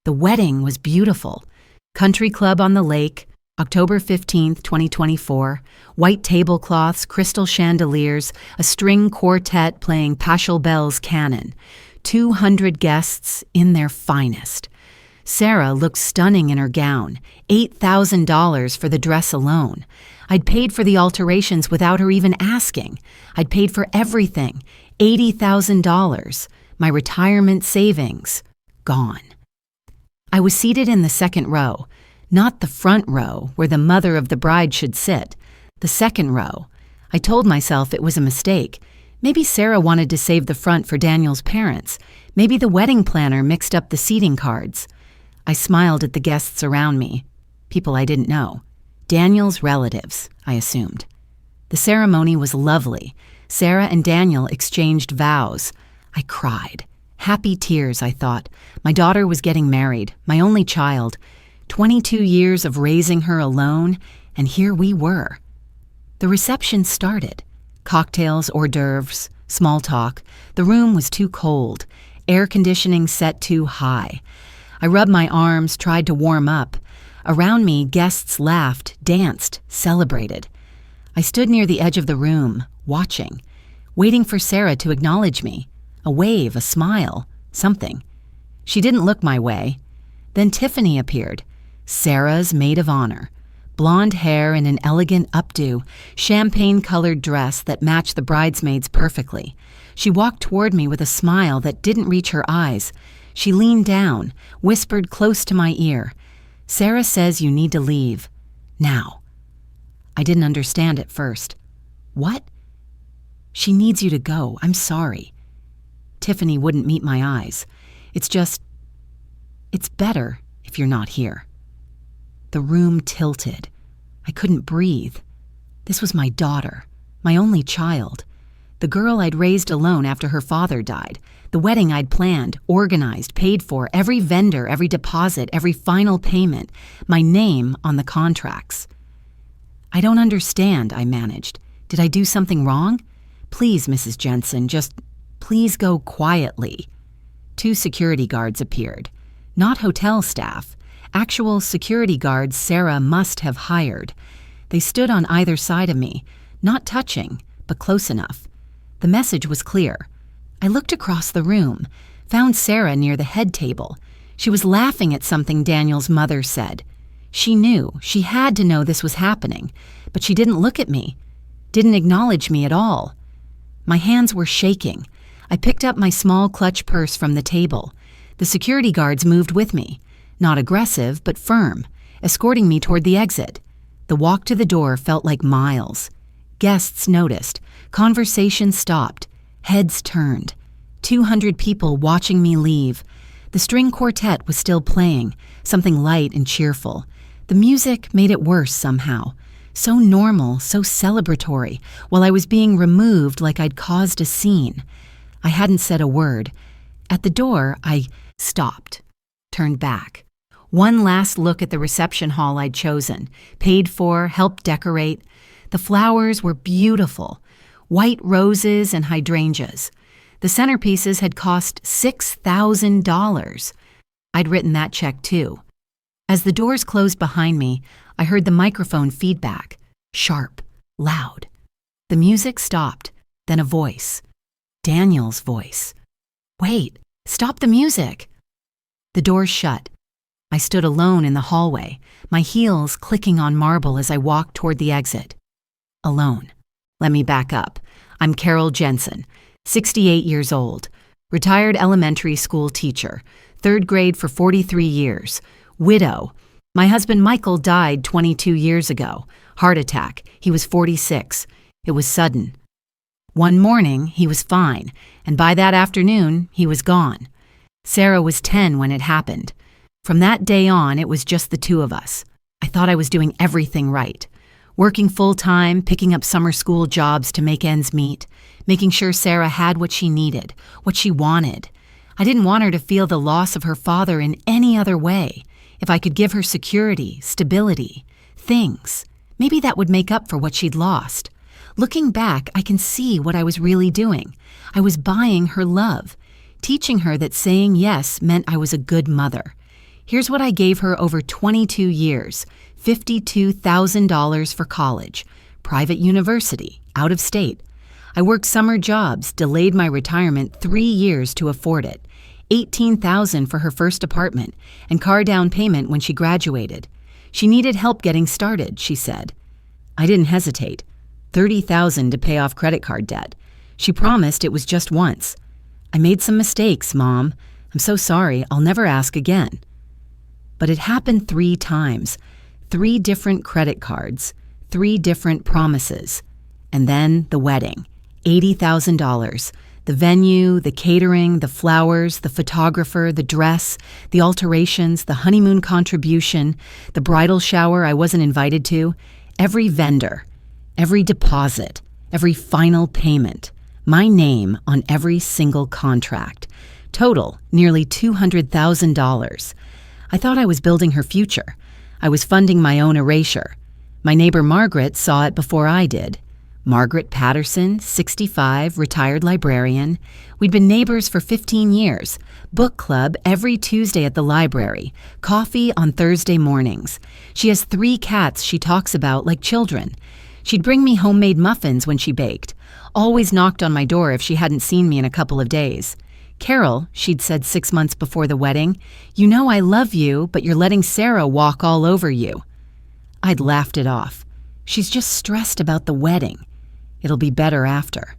The wedding was beautiful. Country club on the lake, October 15th, 2024, white tablecloths, crystal chandeliers, a string quartet playing Pachelbel's canon, 200 guests in their finest. Sarah looked stunning in her gown, $8,000 for the dress alone. I'd paid for the alterations without her even asking. I'd paid for everything, $80,000. My retirement savings, gone. I was seated in the second row, not the front row where the mother of the bride should sit, the second row. I told myself it was a mistake. Maybe Sarah wanted to save the front for Daniel's parents. Maybe the wedding planner mixed up the seating cards. I smiled at the guests around me, people I didn't know. Daniel's relatives, I assumed. The ceremony was lovely. Sarah and Daniel exchanged vows. I cried. Happy tears, I thought. My daughter was getting married, my only child. 22 years of raising her alone, and here we were. The reception started. Cocktails, hors d'oeuvres, small talk. The room was too cold. Air conditioning set too high. I rubbed my arms, tried to warm up. Around me, guests laughed, danced, celebrated. I stood near the edge of the room, watching, waiting for Sarah to acknowledge me. A wave, a smile, something. She didn't look my way. Then Tiffany appeared, Sarah's maid of honor. Blonde hair in an elegant updo, champagne-colored dress that matched the bridesmaids perfectly. She walked toward me with a smile that didn't reach her eyes. She leaned down, whispered close to my ear. Sarah says you need to leave. Now. I didn't understand at first. What? She needs you to go. I'm sorry. Tiffany wouldn't meet my eyes. It's better if you're not here. The room tilted. I couldn't breathe. This was my daughter, my only child. The girl I'd raised alone after her father died. The wedding I'd planned, organized, paid for, every vendor, every deposit, every final payment, my name on the contracts. I don't understand, I managed. Did I do something wrong? Please, Mrs. Jensen, just please go quietly. 2 security guards appeared. Not hotel staff. Actual security guards Sarah must have hired. They stood on either side of me, not touching, but close enough. The message was clear. I looked across the room, found Sarah near the head table. She was laughing at something Daniel's mother said. She knew, she had to know this was happening, but she didn't look at me, didn't acknowledge me at all. My hands were shaking. I picked up my small clutch purse from the table. The security guards moved with me, not aggressive, but firm, escorting me toward the exit. The walk to the door felt like miles. Guests noticed. Conversation stopped. Heads turned. 200 people watching me leave. The string quartet was still playing, something light and cheerful. The music made it worse somehow. So normal, so celebratory, while I was being removed like I'd caused a scene. I hadn't said a word. At the door, I stopped, turned back. One last look at the reception hall I'd chosen, paid for, helped decorate. The flowers were beautiful, white roses and hydrangeas. The centerpieces had cost $6,000. I'd written that check too. As the doors closed behind me, I heard the microphone feedback, sharp, loud. The music stopped, then a voice. Daniel's voice. Wait, stop the music. The doors shut. I stood alone in the hallway, my heels clicking on marble as I walked toward the exit. Alone. Let me back up. I'm Carol Jensen, 68 years old, retired elementary school teacher, 3rd grade for 43 years, widow. My husband Michael died 22 years ago. Heart attack. He was 46. It was sudden. One morning, he was fine, and by that afternoon, he was gone. Sarah was 10 when it happened. From that day on, it was just the 2 of us. I thought I was doing everything right. Working full-time, picking up summer school jobs to make ends meet, making sure Sarah had what she needed, what she wanted. I didn't want her to feel the loss of her father in any other way. If I could give her security, stability, things, maybe that would make up for what she'd lost. Looking back, I can see what I was really doing. I was buying her love, teaching her that saying yes meant I was a good mother. Here's what I gave her over 22 years, $52,000 for college, private university, out of state. I worked summer jobs, delayed my retirement 3 years to afford it, $18,000 for her first apartment, and car down payment when she graduated. She needed help getting started, she said. I didn't hesitate. $30,000 to pay off credit card debt. She promised it was just once. I made some mistakes, Mom. I'm so sorry. I'll never ask again. But it happened 3 times. 3 different credit cards. 3 different promises. And then the wedding. $80,000. The venue, the catering, the flowers, the photographer, the dress, the alterations, the honeymoon contribution, the bridal shower I wasn't invited to, every vendor, every deposit, every final payment, my name on every single contract. Total, nearly $200,000. I thought I was building her future. I was funding my own erasure. My neighbor Margaret saw it before I did. Margaret Patterson, 65, retired librarian. We'd been neighbors for 15 years. Book club every Tuesday at the library. Coffee on Thursday mornings. She has 3 cats she talks about like children. She'd bring me homemade muffins when she baked. Always knocked on my door if she hadn't seen me in a couple of days. Carol, she'd said 6 months before the wedding, "You know I love you, but you're letting Sarah walk all over you." I'd laughed it off. She's just stressed about the wedding. It'll be better after.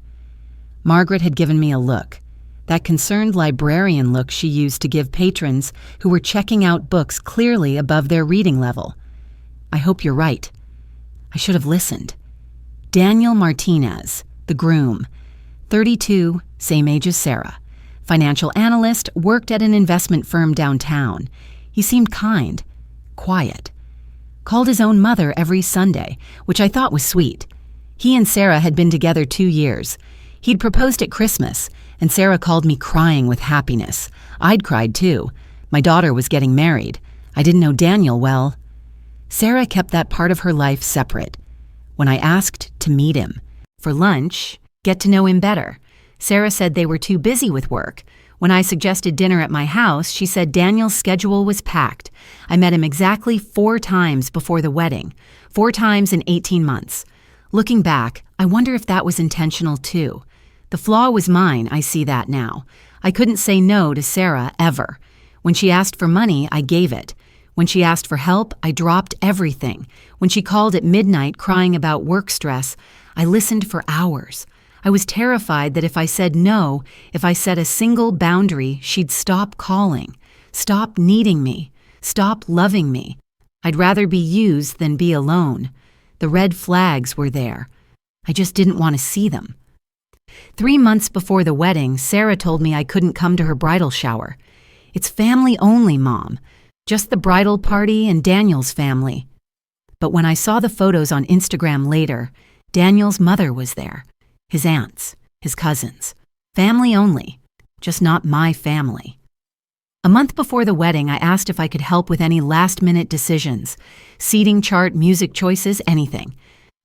Margaret had given me a look, that concerned librarian look she used to give patrons who were checking out books clearly above their reading level. I hope you're right. I should have listened. Daniel Martinez, the groom, 32, same age as Sarah. Financial analyst, worked at an investment firm downtown. He seemed kind, quiet. Called his own mother every Sunday, which I thought was sweet. He and Sarah had been together 2 years. He'd proposed at Christmas, and Sarah called me crying with happiness. I'd cried too. My daughter was getting married. I didn't know Daniel well. Sarah kept that part of her life separate. When I asked to meet him for lunch, get to know him better, Sarah said they were too busy with work. When I suggested dinner at my house, she said Daniel's schedule was packed. I met him exactly 4 times before the wedding, 4 times in 18 months. Looking back, I wonder if that was intentional too. The flaw was mine, I see that now. I couldn't say no to Sarah ever. When she asked for money, I gave it. When she asked for help, I dropped everything. When she called at midnight crying about work stress, I listened for hours. I was terrified that if I said no, if I set a single boundary, she'd stop calling, stop needing me, stop loving me. I'd rather be used than be alone. The red flags were there. I just didn't want to see them. 3 months before the wedding, Sarah told me I couldn't come to her bridal shower. It's family only, Mom. Just the bridal party and Daniel's family. But when I saw the photos on Instagram later, Daniel's mother was there. His aunts, his cousins. Family only, just not my family. A month before the wedding, I asked if I could help with any last-minute decisions. Seating chart, music choices, anything.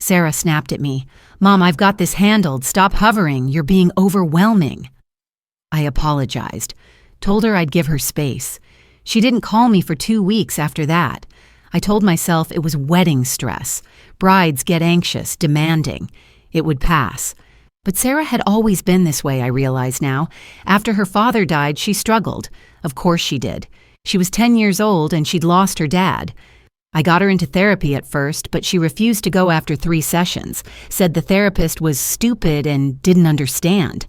Sarah snapped at me. "Mom, I've got this handled. Stop hovering. You're being overwhelming." I apologized. Told her I'd give her space. She didn't call me for 2 weeks after that. I told myself it was wedding stress. Brides get anxious, demanding. It would pass. But Sarah had always been this way, I realize now. After her father died, she struggled. Of course she did. She was 10 years old and she'd lost her dad. I got her into therapy at first, but she refused to go after 3 sessions, said the therapist was stupid and didn't understand.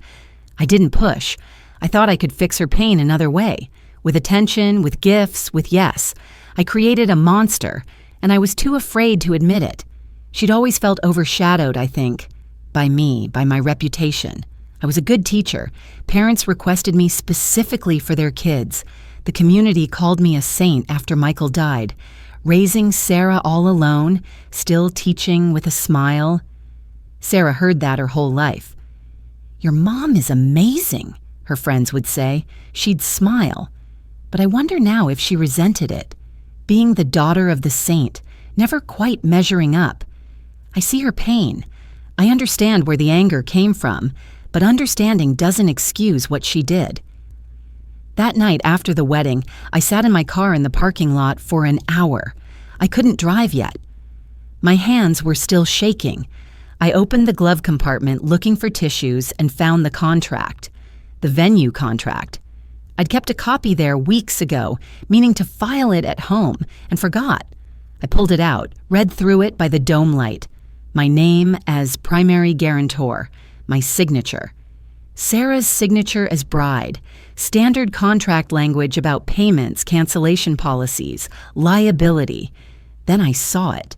I didn't push. I thought I could fix her pain another way, with attention, with gifts, with yes. I created a monster, and I was too afraid to admit it. She'd always felt overshadowed, I think, by me, by my reputation. I was a good teacher. Parents requested me specifically for their kids. The community called me a saint after Michael died. Raising Sarah all alone, still teaching with a smile. Sarah heard that her whole life. "Your mom is amazing," her friends would say. She'd smile. But I wonder now if she resented it. Being the daughter of the saint, never quite measuring up. I see her pain. I understand where the anger came from, but understanding doesn't excuse what she did. That night after the wedding, I sat in my car in the parking lot for an hour. I couldn't drive yet. My hands were still shaking. I opened the glove compartment looking for tissues and found the contract. The venue contract. I'd kept a copy there weeks ago, meaning to file it at home, and forgot. I pulled it out, read through it by the dome light. My name as primary guarantor, my signature. Sarah's signature as bride, standard contract language about payments, cancellation policies, liability. Then I saw it.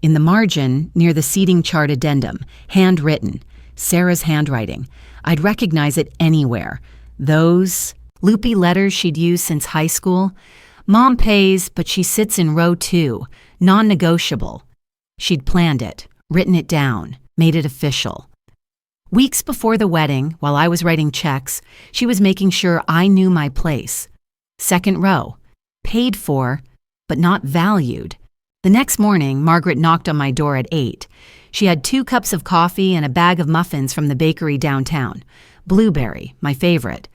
In the margin, near the seating chart addendum, handwritten, Sarah's handwriting. I'd recognize it anywhere. Those loopy letters she'd used since high school. Mom pays, but she sits in row 2, non-negotiable. She'd planned it, written it down, made it official. Weeks before the wedding, while I was writing checks, she was making sure I knew my place. Second row, paid for, but not valued. The next morning, Margaret knocked on my door at 8. She had 2 cups of coffee and a bag of muffins from the bakery downtown. Blueberry, my favorite.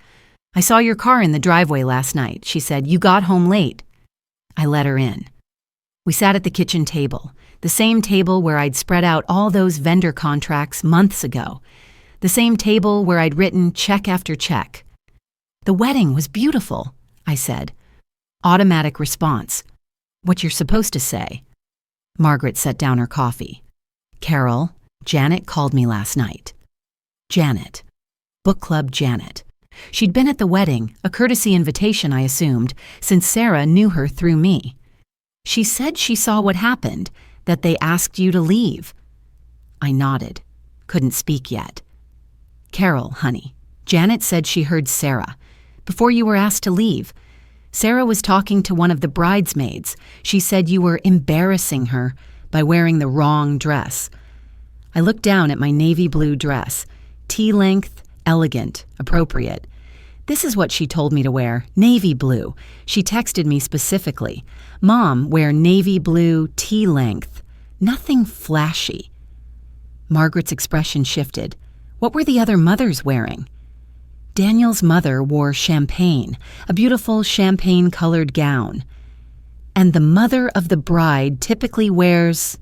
"I saw your car in the driveway last night," she said. "You got home late." I let her in. We sat at the kitchen table, the same table where I'd spread out all those vendor contracts months ago. The same table where I'd written check after check. "The wedding was beautiful," I said. Automatic response. "What you're supposed to say." Margaret set down her coffee. "Carol, Janet called me last night." Janet. Book Club Janet. She'd been at the wedding, a courtesy invitation I assumed, since Sarah knew her through me. "She said she saw what happened, that they asked you to leave." I nodded. Couldn't speak yet. "Carol, honey, Janet said she heard Sarah. Before you were asked to leave, Sarah was talking to one of the bridesmaids. She said you were embarrassing her by wearing the wrong dress." I looked down at my navy blue dress. T-length, elegant, appropriate. This is what she told me to wear, navy blue. She texted me specifically. "Mom, wear navy blue, T-length. Nothing flashy." Margaret's expression shifted. What were the other mothers wearing? Daniel's mother wore champagne, a beautiful champagne-colored gown. And the mother of the bride typically wears...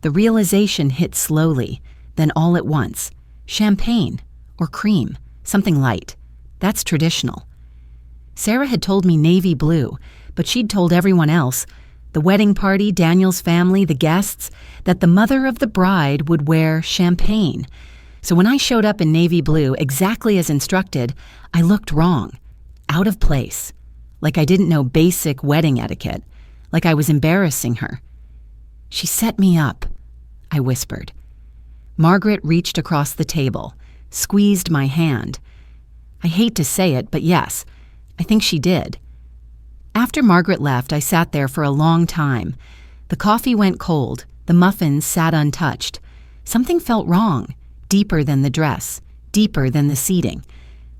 The realization hit slowly, then all at once. Champagne, or cream, something light. That's traditional. Sarah had told me navy blue, but she'd told everyone else, the wedding party, Daniel's family, the guests, that the mother of the bride would wear champagne. So when I showed up in navy blue, exactly as instructed, I looked wrong, out of place, like I didn't know basic wedding etiquette, like I was embarrassing her. "She set me up," I whispered. Margaret reached across the table, squeezed my hand. I hate to say it, but yes, I think she did. After Margaret left, I sat there for a long time. The coffee went cold, the muffins sat untouched. Something felt wrong. Deeper than the dress, deeper than the seating.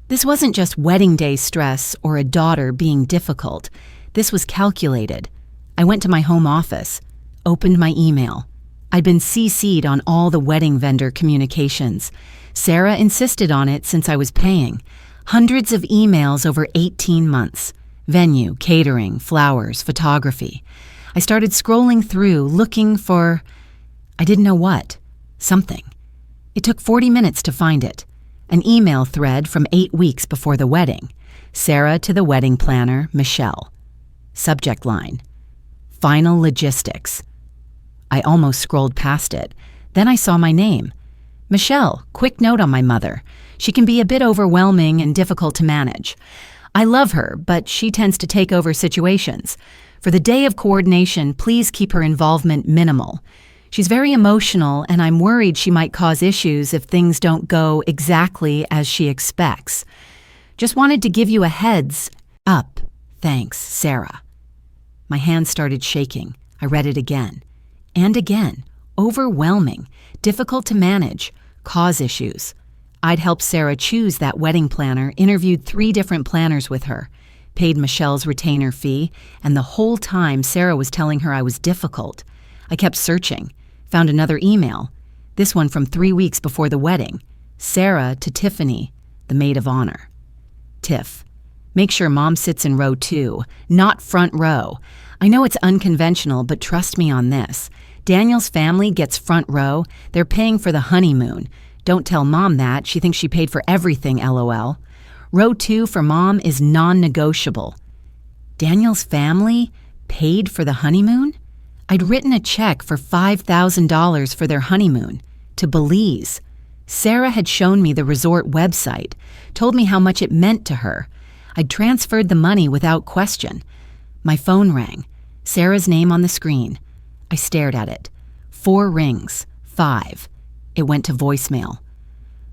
This wasn't just wedding day stress or a daughter being difficult. This was calculated. I went to my home office, opened my email. I'd been CC'd on all the wedding vendor communications. Sarah insisted on it since I was paying. Hundreds of emails over 18 months. Venue, catering, flowers, photography. I started scrolling through, looking for... I didn't know what. Something. It took 40 minutes to find it. An email thread from 8 weeks before the wedding. Sarah to the wedding planner, Michelle. Subject line: Final logistics. I almost scrolled past it. Then I saw my name. Michelle, quick note on my mother. She can be a bit overwhelming and difficult to manage. I love her, but she tends to take over situations. For the day of coordination, please keep her involvement minimal. She's very emotional, and I'm worried she might cause issues if things don't go exactly as she expects. Just wanted to give you a heads up. Thanks, Sarah. My hand started shaking. I read it again. And again. Overwhelming. Difficult to manage. Cause issues. I'd helped Sarah choose that wedding planner, interviewed 3 different planners with her, paid Michelle's retainer fee, and the whole time Sarah was telling her I was difficult. I kept searching. Found another email, this one from 3 weeks before the wedding. Sarah to Tiffany, the maid of honor. Tiff, Make sure Mom sits in row 2, not front row. I know it's unconventional, but trust me on this. Daniel's family gets front row. They're paying for the honeymoon. Don't tell Mom that. She thinks she paid for everything, LOL. Row 2 for Mom is non-negotiable. Daniel's family paid for the honeymoon? I'd written a check for $5,000 for their honeymoon to Belize. Sarah had shown me the resort website, told me how much it meant to her. I'd transferred the money without question. My phone rang. Sarah's name on the screen. I stared at it. 4 rings. 5. It went to voicemail.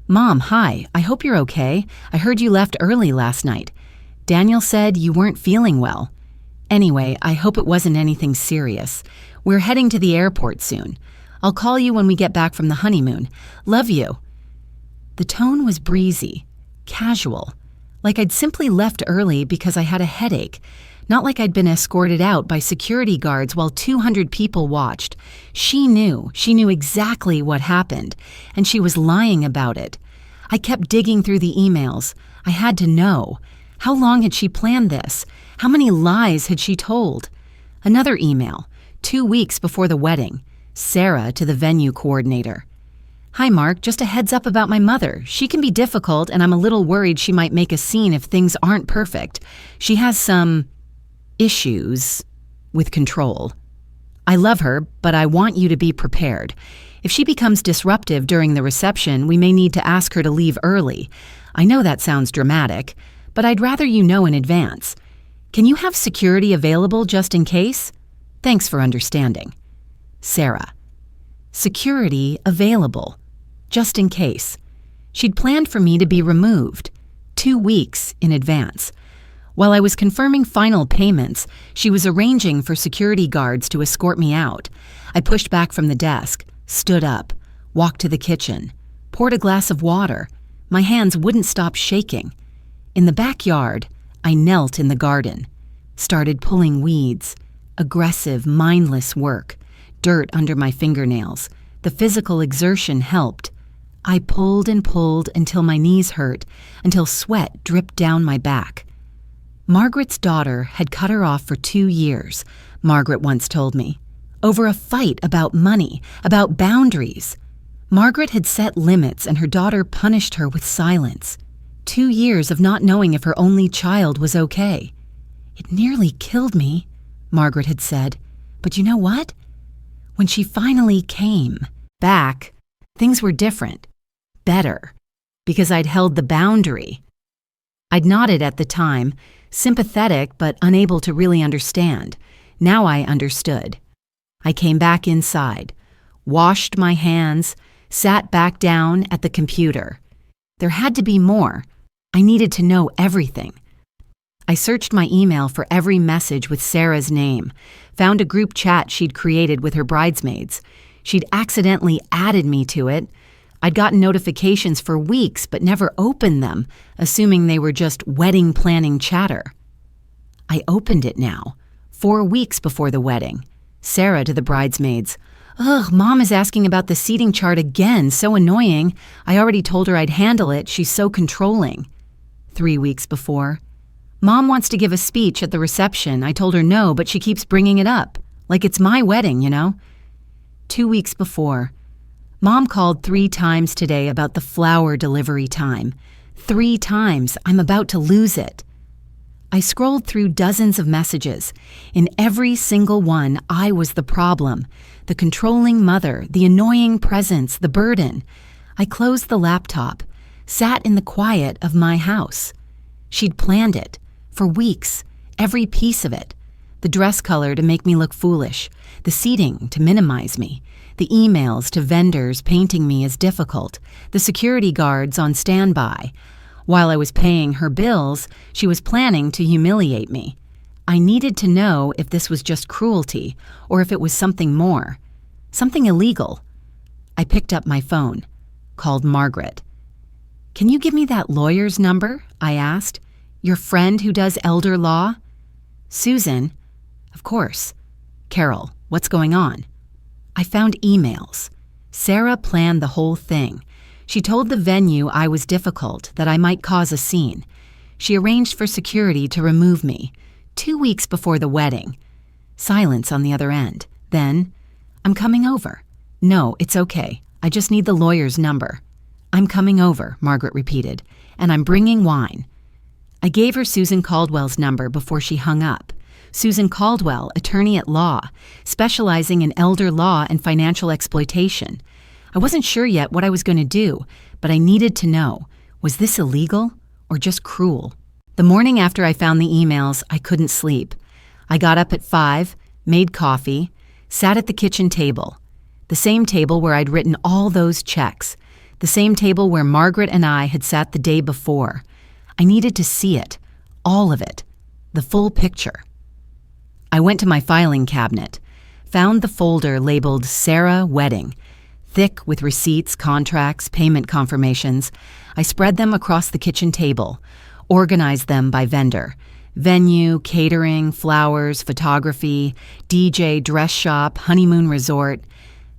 Mom, hi. I hope you're okay. I heard you left early last night. Daniel said you weren't feeling well. Anyway, I hope it wasn't anything serious. We're heading to the airport soon. I'll call you when we get back from the honeymoon. Love you. The tone was breezy, casual, like I'd simply left early because I had a headache, not like I'd been escorted out by security guards while 200 people watched. She knew exactly what happened, and she was lying about it. I kept digging through the emails. I had to know. How long had she planned this? How many lies had she told? Another email, 2 weeks before the wedding. Sarah to the venue coordinator. Hi, Mark. Just a heads up about my mother. She can be difficult, and I'm a little worried she might make a scene if things aren't perfect. She has some issues with control. I love her, but I want you to be prepared. If she becomes disruptive during the reception, we may need to ask her to leave early. I know that sounds dramatic, but I'd rather you know in advance. Can you have security available just in case? Thanks for understanding. Sarah. Security available, just in case. She'd planned for me to be removed 2 weeks in advance. While I was confirming final payments, she was arranging for security guards to escort me out. I pushed back from the desk, stood up, walked to the kitchen, poured a glass of water. My hands wouldn't stop shaking. In the backyard, I knelt in the garden, started pulling weeds. Aggressive, mindless work. Dirt under my fingernails. The physical exertion helped. I pulled and pulled until my knees hurt, until sweat dripped down my back. Margaret's daughter had cut her off for 2 years, Margaret once told me, over a fight about money, about boundaries. Margaret had set limits and her daughter punished her with silence. 2 years of not knowing if her only child was okay. It nearly killed me, Margaret had said. But you know what? When she finally came back, things were different, better, because I'd held the boundary. I'd nodded at the time, sympathetic but unable to really understand. Now I understood. I came back inside, washed my hands, sat back down at the computer. There had to be more. I needed to know everything. I searched my email for every message with Sarah's name, found a group chat she'd created with her bridesmaids. She'd accidentally added me to it. I'd gotten notifications for weeks but never opened them, assuming they were just wedding planning chatter. I opened it now, 4 weeks before the wedding. Sarah to the bridesmaids. Ugh, Mom is asking about the seating chart again, so annoying. I already told her I'd handle it, she's so controlling. 3 weeks before. Mom wants to give a speech at the reception. I told her no, but she keeps bringing it up. Like it's my wedding, you know? 2 weeks before. Mom called 3 times today about the flower delivery time. 3 times. I'm about to lose it. I scrolled through dozens of messages. In every single one, I was the problem. The controlling mother, the annoying presence, the burden. I closed the laptop, sat in the quiet of my house. She'd planned it. For weeks, every piece of it. The dress color to make me look foolish, the seating to minimize me, the emails to vendors painting me as difficult, the security guards on standby. While I was paying her bills, she was planning to humiliate me. I needed to know if this was just cruelty or if it was something more, something illegal. I picked up my phone, called Margaret. Can you give me that lawyer's number? I asked. Your friend who does elder law? Susan? Of course. Carol, what's going on? I found emails. Sarah planned the whole thing. She told the venue I was difficult, that I might cause a scene. She arranged for security to remove me 2 weeks before the wedding. Silence on the other end. Then, "I'm coming over." "No, it's okay. I just need the lawyer's number." "I'm coming over," Margaret repeated, "and I'm bringing wine." I gave her Susan Caldwell's number before she hung up. Susan Caldwell, attorney at law, specializing in elder law and financial exploitation. I wasn't sure yet what I was going to do, but I needed to know, was this illegal or just cruel? The morning after I found the emails, I couldn't sleep. I got up at 5, made coffee, sat at the kitchen table, the same table where I'd written all those checks, the same table where Margaret and I had sat the day before. I needed to see it, all of it, the full picture. I went to my filing cabinet, found the folder labeled Sarah Wedding, thick with receipts, contracts, payment confirmations. I spread them across the kitchen table, organized them by vendor: venue, catering, flowers, photography, DJ, dress shop, honeymoon resort.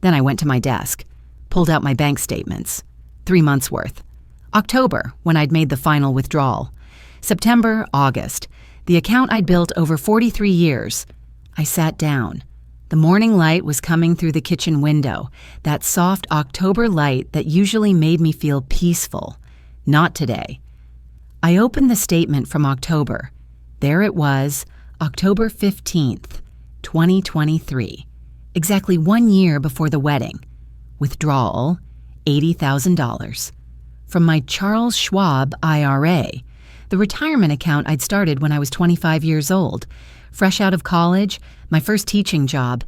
Then I went to my desk, pulled out my bank statements, 3 months' worth. October, when I'd made the final withdrawal. September, August, the account I'd built over 43 years. I sat down. The morning light was coming through the kitchen window, that soft October light that usually made me feel peaceful. Not today. I opened the statement from October. There it was, October 15th, 2023, exactly 1 year before the wedding. Withdrawal, $80,000. From my Charles Schwab IRA, the retirement account I'd started when I was 25 years old. Fresh out of college, my first teaching job,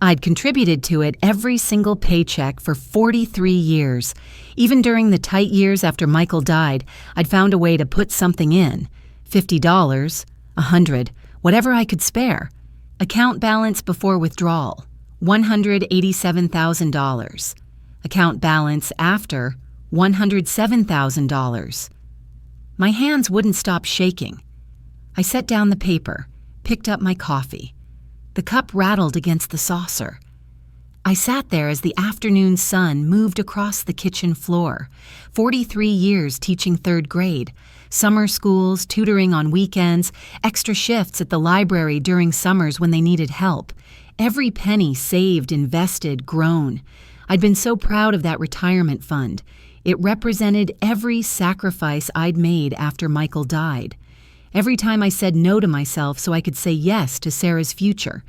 I'd contributed to it every single paycheck for 43 years. Even during the tight years after Michael died, I'd found a way to put something in. $50, $100, whatever I could spare. Account balance before withdrawal, $187,000. Account balance after, $107,000. My hands wouldn't stop shaking. I set down the paper, picked up my coffee. The cup rattled against the saucer. I sat there as the afternoon sun moved across the kitchen floor. 43 years teaching 3rd grade, summer schools, tutoring on weekends, extra shifts at the library during summers when they needed help. Every penny saved, invested, grown. I'd been so proud of that retirement fund. It represented every sacrifice I'd made after Michael died. Every time I said no to myself so I could say yes to Sarah's future.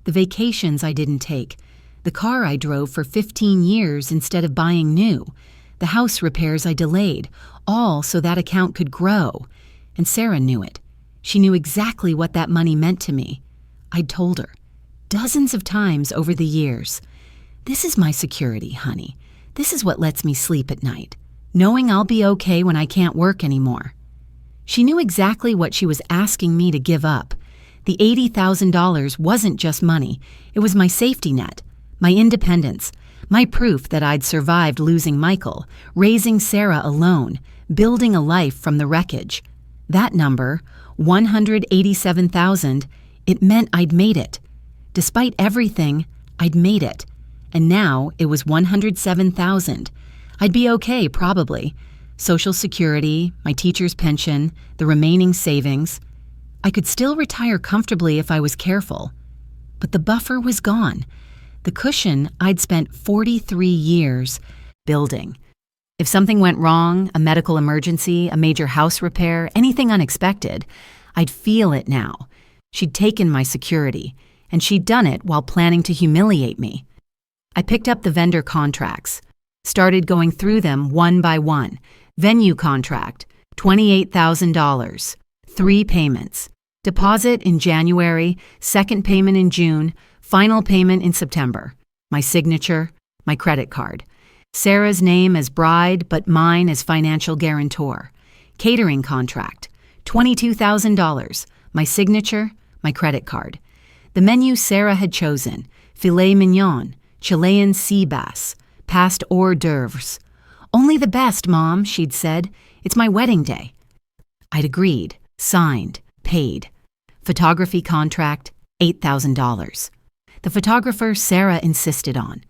The vacations I didn't take. The car I drove for 15 years instead of buying new. The house repairs I delayed, all so that account could grow. And Sarah knew it. She knew exactly what that money meant to me. I'd told her, dozens of times over the years, "This is my security, honey. This is what lets me sleep at night, knowing I'll be okay when I can't work anymore." She knew exactly what she was asking me to give up. The $80,000 wasn't just money. It was my safety net, my independence, my proof that I'd survived losing Michael, raising Sarah alone, building a life from the wreckage. That number, $187,000, it meant I'd made it. Despite everything, I'd made it. And now it was $107,000. I'd be okay, probably. Social Security, my teacher's pension, the remaining savings. I could still retire comfortably if I was careful. But the buffer was gone. The cushion I'd spent 43 years building. If something went wrong, a medical emergency, a major house repair, anything unexpected, I'd feel it now. She'd taken my security, and she'd done it while planning to humiliate me. I picked up the vendor contracts, started going through them one by one. Venue contract, $28,000, 3 payments. Deposit in January, second payment in June, final payment in September. My signature, my credit card. Sarah's name as bride, but mine as financial guarantor. Catering contract, $22,000, my signature, my credit card. The menu Sarah had chosen, filet mignon, Chilean sea bass, past hors d'oeuvres. "Only the best, Mom," she'd said. "It's my wedding day." I'd agreed, signed, paid. Photography contract, $8,000. The photographer Sarah insisted on.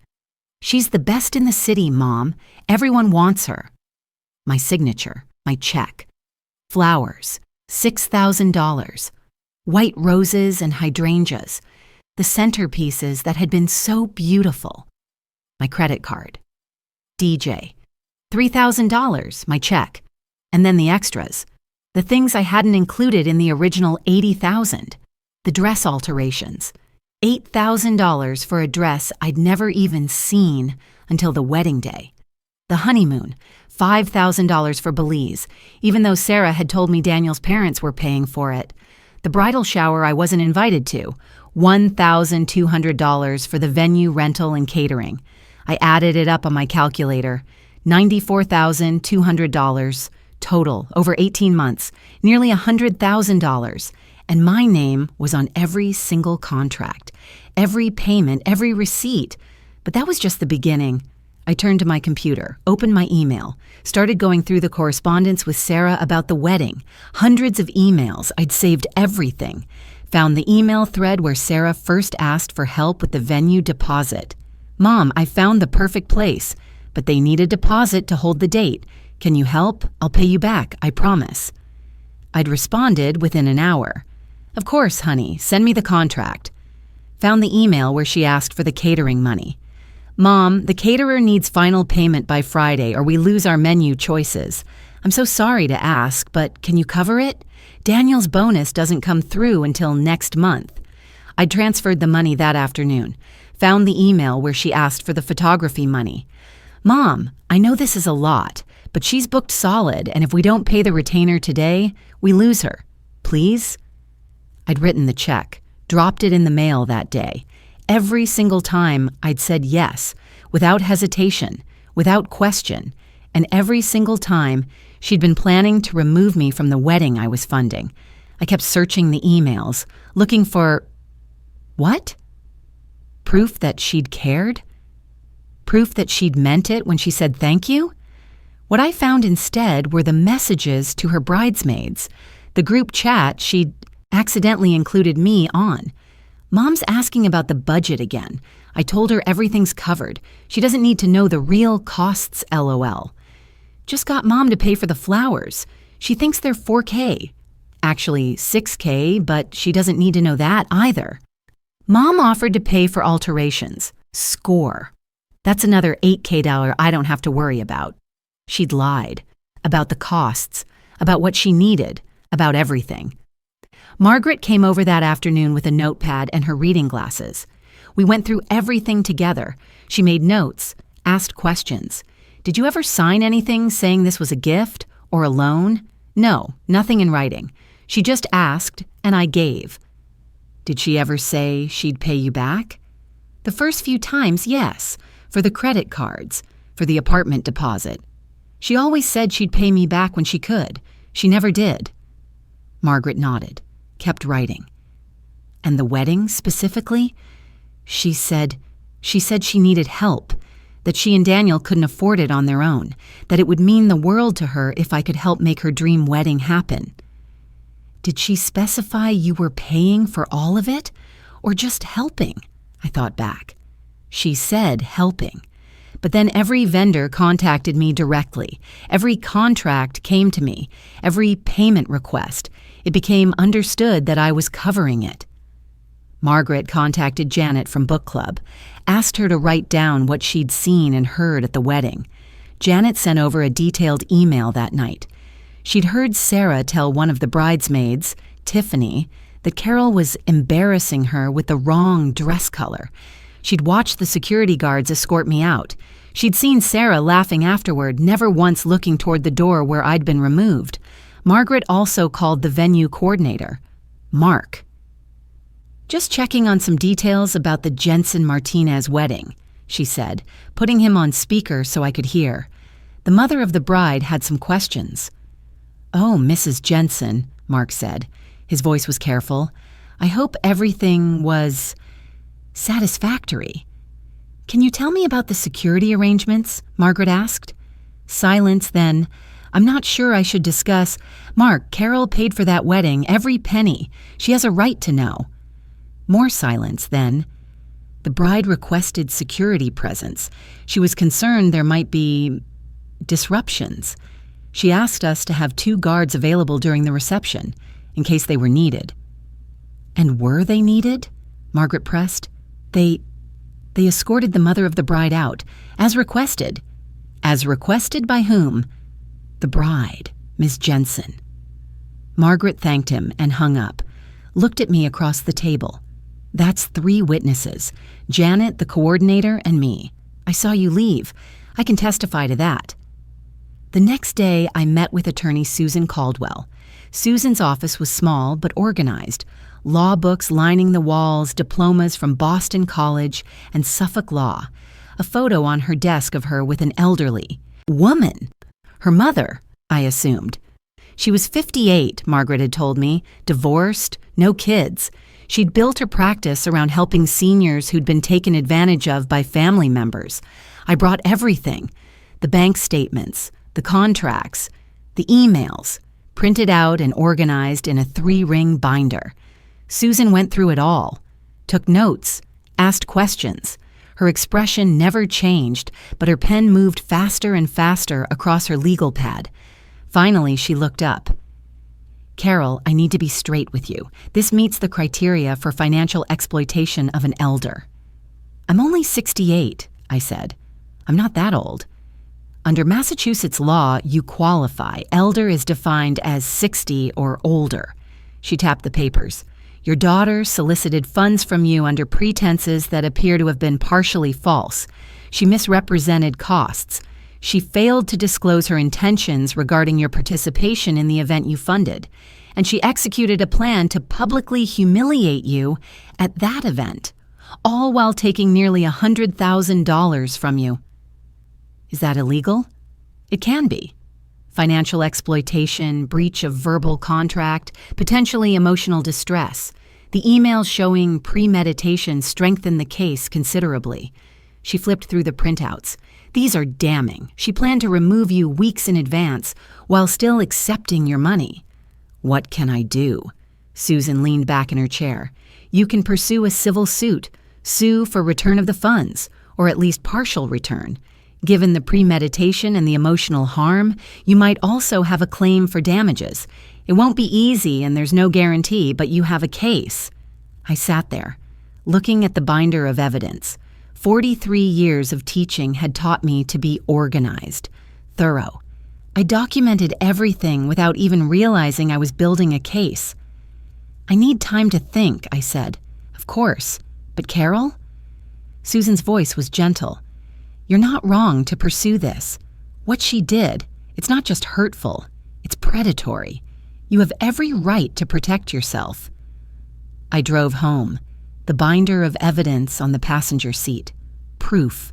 "She's the best in the city, Mom. Everyone wants her." My signature, my check. Flowers, $6,000. White roses and hydrangeas, the centerpieces that had been so beautiful. My credit card. DJ. $3,000, my check. And then the extras. The things I hadn't included in the original $80,000. The dress alterations. $8,000 for a dress I'd never even seen until the wedding day. The honeymoon. $5,000 for Belize, even though Sarah had told me Daniel's parents were paying for it. The bridal shower I wasn't invited to. $1,200 for the venue, rental, and catering. I added it up on my calculator. $94,200 total over 18 months, nearly $100,000. And my name was on every single contract, every payment, every receipt. But that was just the beginning. I turned to my computer, opened my email, started going through the correspondence with Sarah about the wedding. Hundreds of emails. I'd saved everything. Found the email thread where Sarah first asked for help with the venue deposit. Mom, I found the perfect place, but they need a deposit to hold the date. Can you help? I'll pay you back, I promise. I'd responded within an hour. Of course, honey, send me the contract. Found the email where she asked for the catering money. Mom, the caterer needs final payment by Friday or we lose our menu choices. I'm so sorry to ask, but can you cover it? Daniel's bonus doesn't come through until next month. I transferred the money that afternoon. Found the email where she asked for the photography money. Mom, I know this is a lot, but she's booked solid, and if we don't pay the retainer today, we lose her. Please? I'd written the check, dropped it in the mail that day. Every single time I'd said yes, without hesitation, without question, and every single time she'd been planning to remove me from the wedding I was funding. I kept searching the emails, looking for... what? Proof that she'd cared? Proof that she'd meant it when she said thank you? What I found instead were the messages to her bridesmaids, the group chat she'd accidentally included me on. Mom's asking about the budget again. I told her everything's covered. She doesn't need to know the real costs, LOL. Just got Mom to pay for the flowers. She thinks they're $4K. Actually, $6K, but she doesn't need to know that either. Mom offered to pay for alterations. Score. That's another $8K I don't have to worry about. She'd lied. About the costs. About what she needed. About everything. Margaret came over that afternoon with a notepad and her reading glasses. We went through everything together. She made notes, asked questions. Did you ever sign anything saying this was a gift or a loan? No, nothing in writing. She just asked, and I gave. Did she ever say she'd pay you back? The first few times, yes, for the credit cards, for the apartment deposit. She always said she'd pay me back when she could. She never did. Margaret nodded. Kept writing. And the wedding, specifically? She said she needed help, that she and Daniel couldn't afford it on their own, that it would mean the world to her if I could help make her dream wedding happen. Did she specify you were paying for all of it, or just helping? I thought back. She said helping. But then every vendor contacted me directly. Every contract came to me. Every payment request. It became understood that I was covering it. Margaret contacted Janet from book club, asked her to write down what she'd seen and heard at the wedding. Janet sent over a detailed email that night. She'd heard Sarah tell one of the bridesmaids, Tiffany, that Carol was embarrassing her with the wrong dress color. She'd watched the security guards escort me out. She'd seen Sarah laughing afterward, never once looking toward the door where I'd been removed. Margaret also called the venue coordinator, Mark. Just checking on some details about the Jensen Martinez wedding, she said, putting him on speaker so I could hear. The mother of the bride had some questions. Oh, Mrs. Jensen, Mark said. His voice was careful. I hope everything was satisfactory. Can you tell me about the security arrangements? Margaret asked. Silence then. I'm not sure I should discuss. Mark, Carol paid for that wedding, every penny. She has a right to know. More silence then. The bride requested security presence. She was concerned there might be disruptions. She asked us to have 2 guards available during the reception, in case they were needed. And were they needed? Margaret pressed. They escorted the mother of the bride out, as requested. As requested by whom? The bride, Miss Jensen. Margaret thanked him and hung up, looked at me across the table. That's 3 witnesses, Janet, the coordinator, and me. I saw you leave. I can testify to that. The next day, I met with attorney Susan Caldwell. Susan's office was small but organized. Law books lining the walls, diplomas from Boston College and Suffolk Law. A photo on her desk of her with an elderly woman. Her mother, I assumed. She was 58, Margaret had told me, divorced, no kids. She'd built her practice around helping seniors who'd been taken advantage of by family members. I brought everything, the bank statements, the contracts, the emails, printed out and organized in a 3-ring binder. Susan went through it all, took notes, asked questions. Her expression never changed, but her pen moved faster and faster across her legal pad. Finally, she looked up. Carol, I need to be straight with you. This meets the criteria for financial exploitation of an elder. I'm only 68, I said. I'm not that old. Under Massachusetts law, you qualify. Elder is defined as 60 or older. She tapped the papers. Your daughter solicited funds from you under pretenses that appear to have been partially false. She misrepresented costs. She failed to disclose her intentions regarding your participation in the event you funded, and she executed a plan to publicly humiliate you at that event, all while taking nearly $100,000 from you. Is that illegal? It can be. Financial exploitation, breach of verbal contract, potentially emotional distress. The emails showing premeditation strengthen the case considerably. She flipped through the printouts. These are damning. She planned to remove you weeks in advance while still accepting your money. What can I do? Susan leaned back in her chair. You can pursue a civil suit, sue for return of the funds, or at least partial return. Given the premeditation and the emotional harm, you might also have a claim for damages. It won't be easy and there's no guarantee, but you have a case. I sat there, looking at the binder of evidence. 43 years of teaching had taught me to be organized, thorough. I documented everything without even realizing I was building a case. I need time to think, I said. Of course. But Carol? Susan's voice was gentle. You're not wrong to pursue this. What she did, it's not just hurtful, it's predatory. You have every right to protect yourself. I drove home, the binder of evidence on the passenger seat. Proof.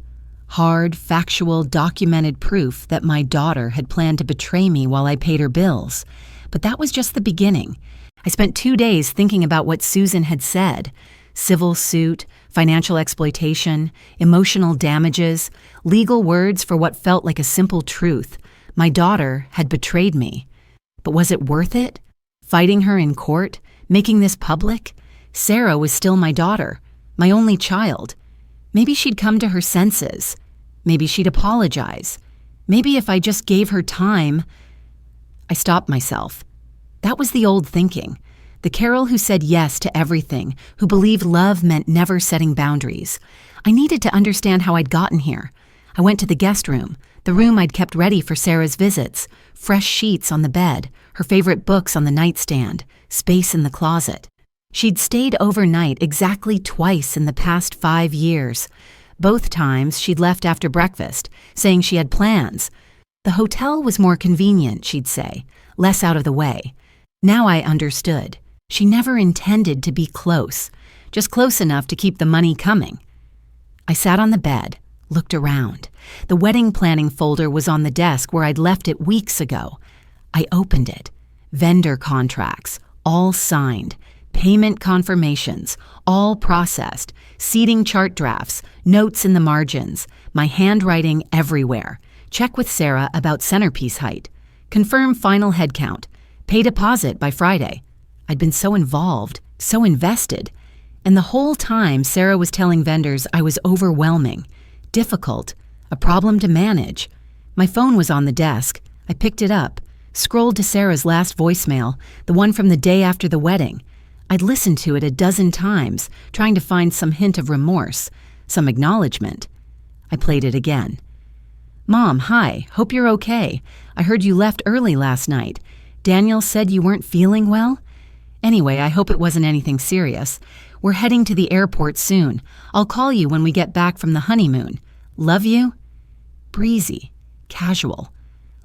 Hard, factual, documented proof that my daughter had planned to betray me while I paid her bills. But that was just the beginning. I spent 2 days thinking about what Susan had said. Civil suit, financial exploitation, emotional damages, legal words for what felt like a simple truth. My daughter had betrayed me. But was it worth it? Fighting her in court? Making this public? Sarah was still my daughter, my only child. Maybe she'd come to her senses. Maybe she'd apologize. Maybe if I just gave her time. I stopped myself. That was the old thinking. The Carol who said yes to everything, who believed love meant never setting boundaries. I needed to understand how I'd gotten here. I went to the guest room, the room I'd kept ready for Sarah's visits, fresh sheets on the bed, her favorite books on the nightstand, space in the closet. She'd stayed overnight exactly twice in the past 5 years. Both times she'd left after breakfast, saying she had plans. The hotel was more convenient, she'd say, less out of the way. Now I understood. She never intended to be close, just close enough to keep the money coming. I sat on the bed, looked around. The wedding planning folder was on the desk where I'd left it weeks ago. I opened it. Vendor contracts, all signed. Payment confirmations, all processed. Seating chart drafts, notes in the margins. My handwriting everywhere. Check with Sarah about centerpiece height. Confirm final head count. Pay deposit by Friday. I'd been so involved, so invested. And the whole time Sarah was telling vendors I was overwhelming, difficult, a problem to manage. My phone was on the desk. I picked it up, scrolled to Sarah's last voicemail, the one from the day after the wedding. I'd listened to it a dozen times, trying to find some hint of remorse, some acknowledgement. I played it again. "Mom, hi, hope you're okay. I heard you left early last night. Daniel said you weren't feeling well? Anyway, I hope it wasn't anything serious. We're heading to the airport soon. I'll call you when we get back from the honeymoon. Love you." Breezy, casual.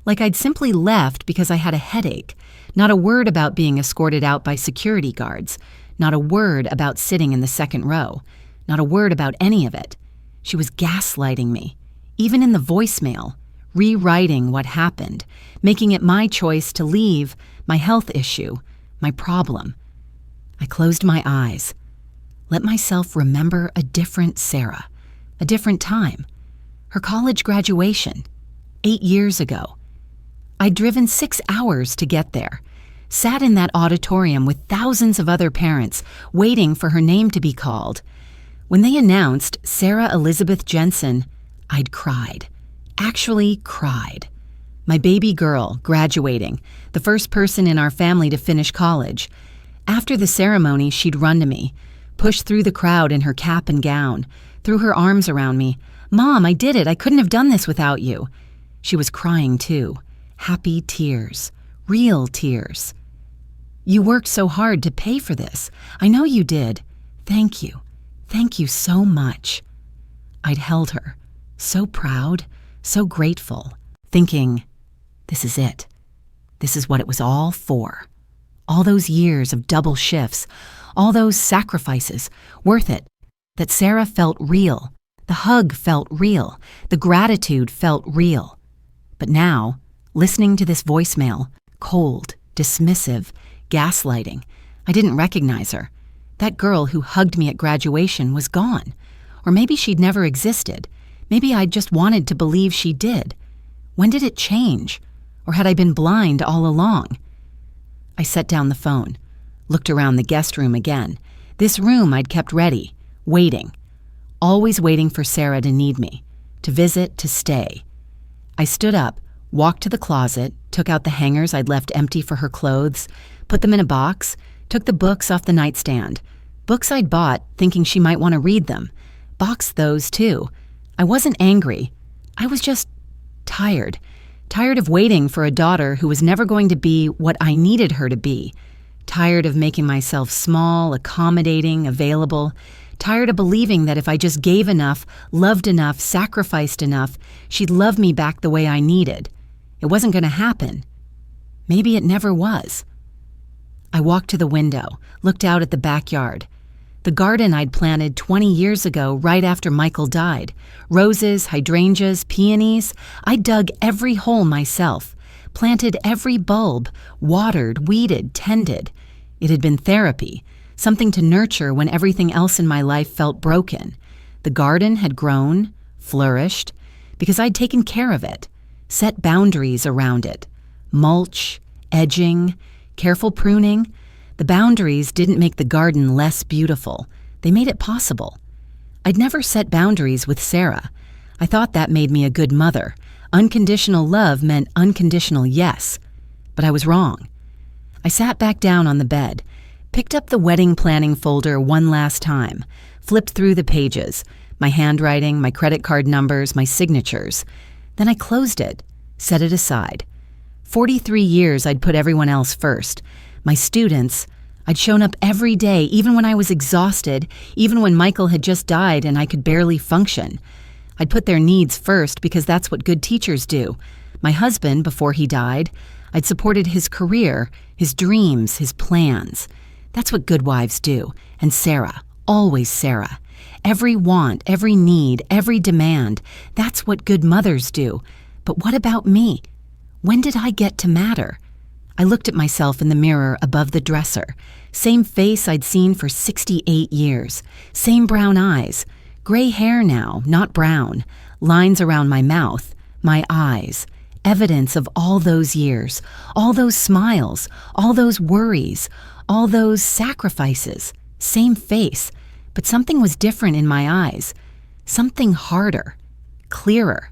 Like I'd simply left because I had a headache. Not a word about being escorted out by security guards. Not a word about sitting in the second row. Not a word about any of it. She was gaslighting me, even in the voicemail, rewriting what happened, making it my choice to leave, my health issue, my problem. I closed my eyes. Let myself remember a different Sarah, a different time. Her college graduation, 8 years ago. I'd driven 6 hours to get there, sat in that auditorium with thousands of other parents waiting for her name to be called. When they announced Sarah Elizabeth Jensen, I'd cried. Actually cried. My baby girl graduating, the first person in our family to finish college. After the ceremony, she'd run to me, push through the crowd in her cap and gown, threw her arms around me. "Mom, I did it. I couldn't have done this without you." She was crying too. Happy tears. Real tears. "You worked so hard to pay for this. I know you did. Thank you. Thank you so much." I'd held her, so proud, so grateful, thinking, this is it. This is what it was all for. All those years of double shifts, all those sacrifices, worth it. That Sarah felt real. The hug felt real. The gratitude felt real. But now, listening to this voicemail, cold, dismissive, gaslighting, I didn't recognize her. That girl who hugged me at graduation was gone. Or maybe she'd never existed. Maybe I'd just wanted to believe she did. When did it change? Or had I been blind all along? I set down the phone, looked around the guest room again. This room I'd kept ready, waiting. Always waiting for Sarah to need me, to visit, to stay. I stood up, walked to the closet, took out the hangers I'd left empty for her clothes, put them in a box, took the books off the nightstand. Books I'd bought, thinking she might want to read them. Boxed those, too. I wasn't angry. I was just tired. Tired of waiting for a daughter who was never going to be what I needed her to be. Tired of making myself small, accommodating, available. Tired of believing that if I just gave enough, loved enough, sacrificed enough, she'd love me back the way I needed. It wasn't going to happen. Maybe it never was. I walked to the window, looked out at the backyard. The garden I'd planted 20 years ago right after Michael died. Roses, hydrangeas, peonies. I dug every hole myself, planted every bulb, watered, weeded, tended. It had been therapy, something to nurture when everything else in my life felt broken. The garden had grown, flourished, because I'd taken care of it, set boundaries around it. Mulch, edging, careful pruning. The boundaries didn't make the garden less beautiful. They made it possible. I'd never set boundaries with Sarah. I thought that made me a good mother. Unconditional love meant unconditional yes. But I was wrong. I sat back down on the bed, picked up the wedding planning folder one last time, flipped through the pages, my handwriting, my credit card numbers, my signatures. Then I closed it, set it aside. 43 years I'd put everyone else first. My students, I'd shown up every day, even when I was exhausted, even when Michael had just died and I could barely function. I'd put their needs first because that's what good teachers do. My husband, before he died, I'd supported his career, his dreams, his plans. That's what good wives do. And Sarah, always Sarah. Every want, every need, every demand, that's what good mothers do. But what about me? When did I get to matter? I looked at myself in the mirror above the dresser. Same face I'd seen for 68 years. Same brown eyes. Gray hair now, not brown. Lines around my mouth, my eyes. Evidence of all those years, all those smiles, all those worries, all those sacrifices. Same face, but something was different in my eyes. Something harder, clearer.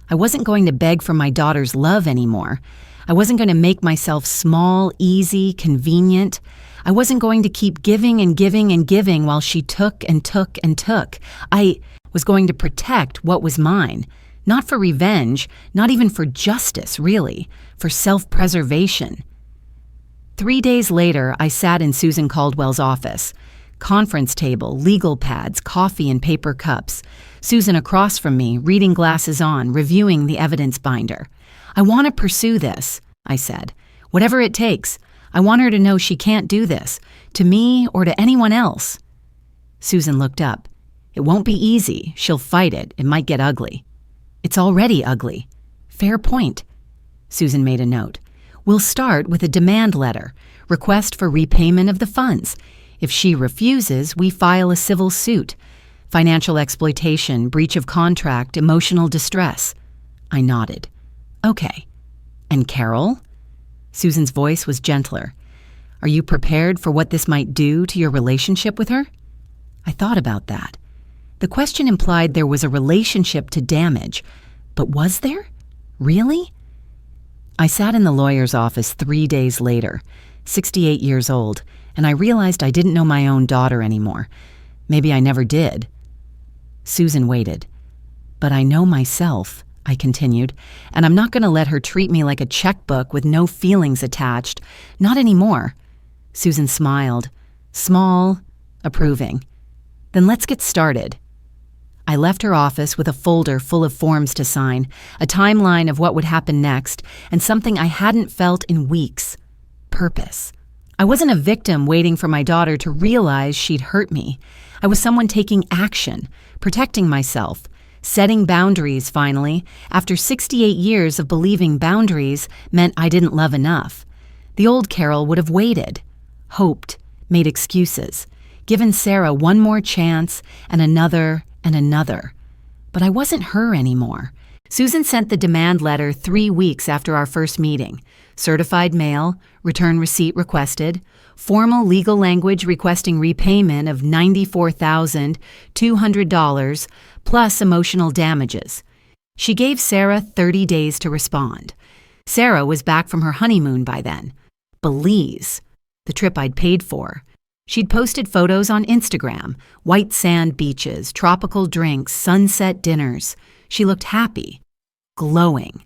I wasn't going to beg for my daughter's love anymore. I wasn't going to make myself small, easy, convenient. I wasn't going to keep giving and giving and giving while she took and took and took. I was going to protect what was mine. Not for revenge, not even for justice, really, for self-preservation. 3 days later, I sat in Susan Caldwell's office. Conference table, legal pads, coffee in paper cups. Susan across from me, reading glasses on, reviewing the evidence binder. "I want to pursue this," I said. "Whatever it takes. I want her to know she can't do this, to me or to anyone else." Susan looked up. "It won't be easy. She'll fight it. It might get ugly." "It's already ugly." "Fair point." Susan made a note. "We'll start with a demand letter, request for repayment of the funds. If she refuses, we file a civil suit. Financial exploitation, breach of contract, emotional distress." I nodded. "Okay. And Carol?" Susan's voice was gentler. "Are you prepared for what this might do to your relationship with her?" I thought about that. The question implied there was a relationship to damage. But was there? Really? I sat in the lawyer's office 3 days later, 68 years old, and I realized I didn't know my own daughter anymore. Maybe I never did. Susan waited. "But I know myself," I continued, "and I'm not going to let her treat me like a checkbook with no feelings attached. Not anymore." Susan smiled, small, approving. "Then let's get started." I left her office with a folder full of forms to sign, a timeline of what would happen next, and something I hadn't felt in weeks: purpose. I wasn't a victim waiting for my daughter to realize she'd hurt me. I was someone taking action, protecting myself, setting boundaries finally, after 68 years of believing boundaries meant I didn't love enough. The old Carol would have waited, hoped, made excuses, given Sarah one more chance and another and another. But I wasn't her anymore. Susan sent the demand letter 3 weeks after our first meeting. Certified mail, return receipt requested, formal legal language requesting repayment of $94,200 plus emotional damages. She gave Sarah 30 days to respond. Sarah was back from her honeymoon by then. Belize, the trip I'd paid for. She'd posted photos on Instagram, white sand beaches, tropical drinks, sunset dinners. She looked happy, glowing.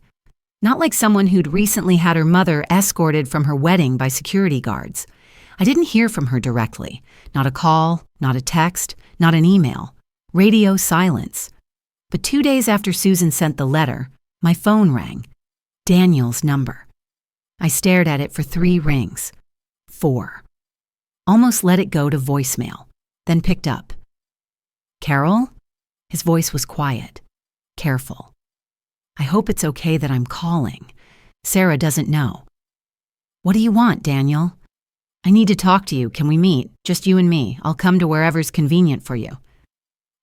Not like someone who'd recently had her mother escorted from her wedding by security guards. I didn't hear from her directly. Not a call, not a text, not an email. Radio silence. But 2 days after Susan sent the letter, my phone rang. Daniel's number. I stared at it for 3 rings. 4. Almost let it go to voicemail, then picked up. "Carol?" His voice was quiet, careful. "I hope it's okay that I'm calling. Sarah doesn't know." "What do you want, Daniel?" "I need to talk to you. Can we meet? Just you and me. I'll come to wherever's convenient for you."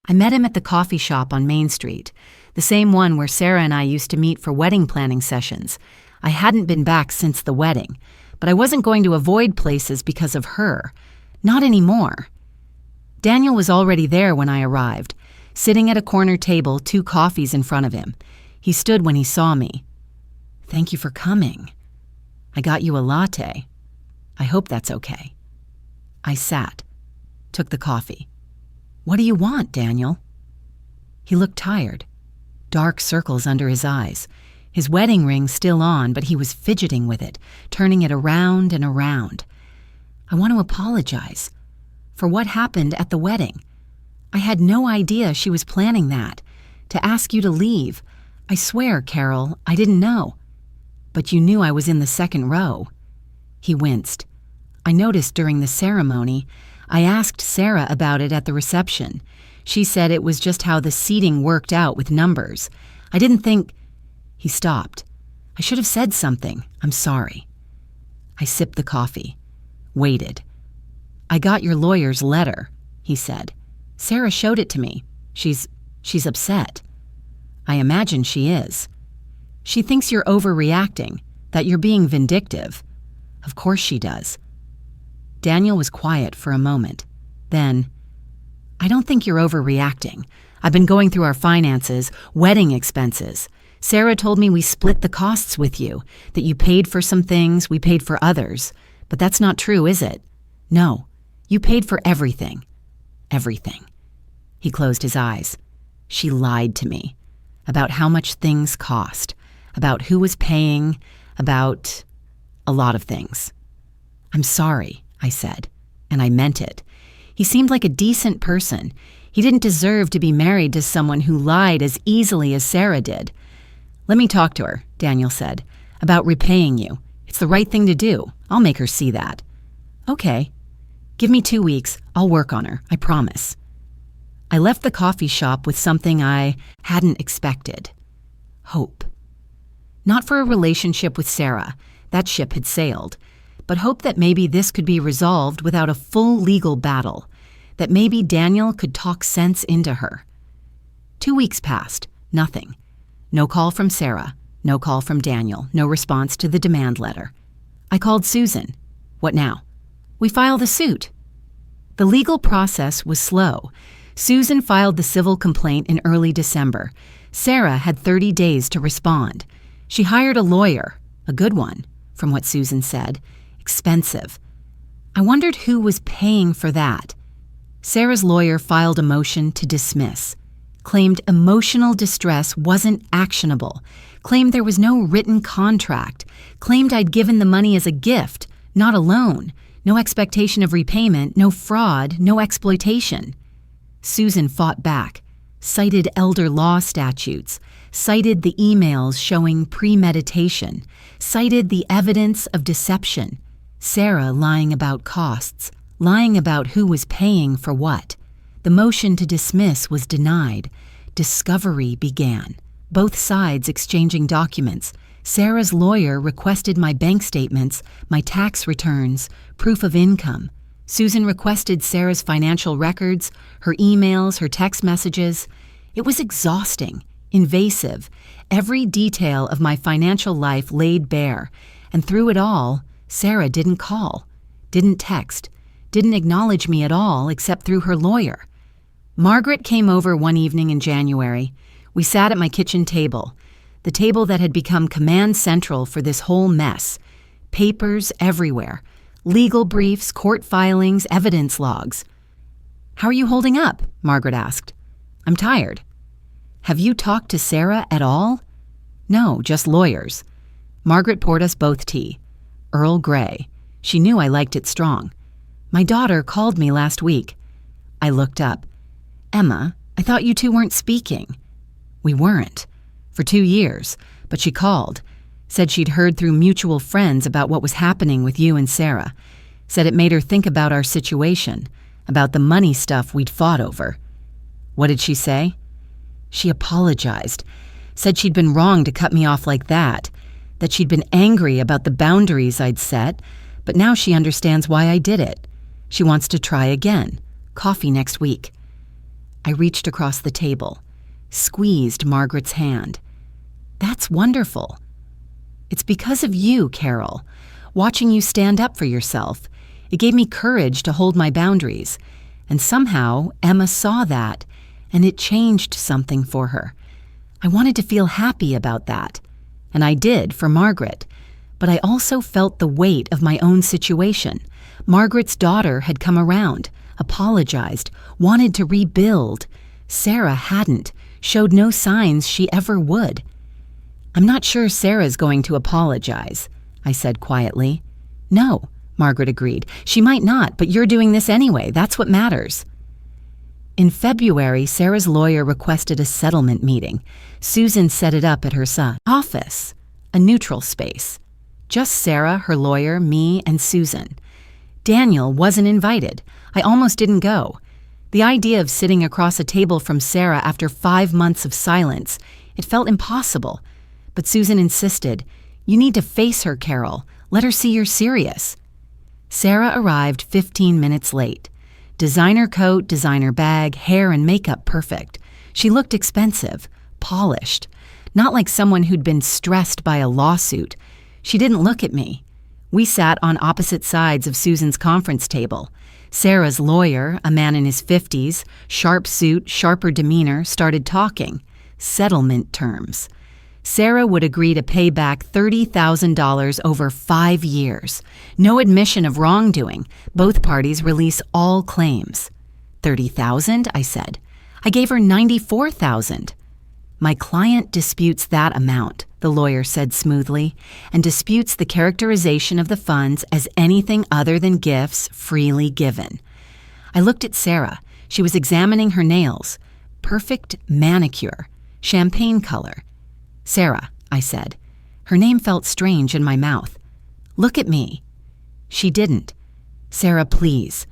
I met him at the coffee shop on Main Street, the same one where Sarah and I used to meet for wedding planning sessions. I hadn't been back since the wedding, but I wasn't going to avoid places because of her. Not anymore. Daniel was already there when I arrived, sitting at a corner table, 2 coffees in front of him. He stood when he saw me. "Thank you for coming. I got you a latte. I hope that's okay." I sat, took the coffee. "What do you want, Daniel?" He looked tired, dark circles under his eyes. His wedding ring still on, but he was fidgeting with it, turning it around and around. "I want to apologize for what happened at the wedding. I had no idea she was planning that. To ask you to leave. I swear, Carol, I didn't know. But you knew I was in the 2nd row." He winced. "I noticed during the ceremony. I asked Sarah about it at the reception. She said it was just how the seating worked out with numbers. I didn't think—" He stopped. "I should have said something. I'm sorry." I sipped the coffee. Waited. "I got your lawyer's letter," he said. "Sarah showed it to me. She's upset." "I imagine she is. She thinks you're overreacting, that you're being vindictive." "Of course she does." Daniel was quiet for a moment. Then, "I don't think you're overreacting. I've been going through our finances, wedding expenses. Sarah told me we split the costs with you, that you paid for some things, we paid for others. But that's not true, is it? No, you paid for everything. Everything. He closed his eyes. She lied to me about how much things cost, about who was paying, about a lot of things. I'm sorry, I said, and I meant it. He seemed like a decent person. He didn't deserve to be married to someone who lied as easily as Sarah did. Let me talk to her, Daniel said, about repaying you. It's the right thing to do. I'll make her see that. Okay. Give me 2 weeks. I'll work on her, I promise. I left the coffee shop with something I hadn't expected. Hope. Not for a relationship with Sarah. That ship had sailed. But hope that maybe this could be resolved without a full legal battle. That maybe Daniel could talk sense into her. 2 weeks passed. Nothing. No call from Sarah. No call from Daniel. No response to the demand letter. I called Susan. What now? We filed a suit. The legal process was slow. Susan filed the civil complaint in early December. Sarah had 30 days to respond. She hired a lawyer, a good one, from what Susan said. Expensive. I wondered who was paying for that. Sarah's lawyer filed a motion to dismiss. Claimed emotional distress wasn't actionable. Claimed there was no written contract. Claimed I'd given the money as a gift, not a loan. No expectation of repayment, no fraud, no exploitation. Susan fought back, cited elder law statutes, cited the emails showing premeditation, cited the evidence of deception. Sarah lying about costs, lying about who was paying for what. The motion to dismiss was denied. Discovery began. Both sides exchanging documents. Sarah's lawyer requested my bank statements, my tax returns, proof of income. Susan requested Sarah's financial records, her emails, her text messages. It was exhausting, invasive. Every detail of my financial life laid bare. And through it all, Sarah didn't call, didn't text, didn't acknowledge me at all except through her lawyer. Margaret came over one evening in January. We sat at my kitchen table, the table that had become command central for this whole mess. Papers everywhere. Legal briefs, court filings, evidence logs. How are you holding up? Margaret asked. I'm tired. Have you talked to Sarah at all? No, just lawyers. Margaret poured us both tea. Earl Grey. She knew I liked it strong. My daughter called me last week. I looked up. Emma, I thought you two weren't speaking. We weren't. For 2 years. But she called. Said she'd heard through mutual friends about what was happening with you and Sarah. Said it made her think about our situation, about the money stuff we'd fought over. What did she say? She apologized. Said she'd been wrong to cut me off like that she'd been angry about the boundaries I'd set, but now she understands why I did it. She wants to try again. Coffee next week. I reached across the table, squeezed Margaret's hand. That's wonderful. It's because of you, Carol. Watching you stand up for yourself. It gave me courage to hold my boundaries. And somehow, Emma saw that, and it changed something for her. I wanted to feel happy about that. And I did for Margaret. But I also felt the weight of my own situation. Margaret's daughter had come around, apologized, wanted to rebuild. Sarah hadn't, showed no signs she ever would. I'm not sure Sarah's going to apologize, I said quietly. No, Margaret agreed. She might not, but you're doing this anyway. That's what matters. In February, Sarah's lawyer requested a settlement meeting. Susan set it up at her son's office, a neutral space. Just Sarah, her lawyer, me, and Susan. Daniel wasn't invited. I almost didn't go. The idea of sitting across a table from Sarah after 5 months of silence, it felt impossible. But Susan insisted, you need to face her, Carol. Let her see you're serious. Sarah arrived 15 minutes late. Designer coat, designer bag, hair and makeup perfect. She looked expensive, polished. Not like someone who'd been stressed by a lawsuit. She didn't look at me. We sat on opposite sides of Susan's conference table. Sarah's lawyer, a man in his 50s, sharp suit, sharper demeanor, started talking. Settlement terms. Sarah would agree to pay back $30,000 over 5 years. No admission of wrongdoing. Both parties release all claims. $30,000, I said. I gave her $94,000. My client disputes that amount, the lawyer said smoothly, and disputes the characterization of the funds as anything other than gifts freely given. I looked at Sarah. She was examining her nails. Perfect manicure, champagne color. Sarah, I said. Her name felt strange in my mouth. Look at me. She didn't. Sarah, please.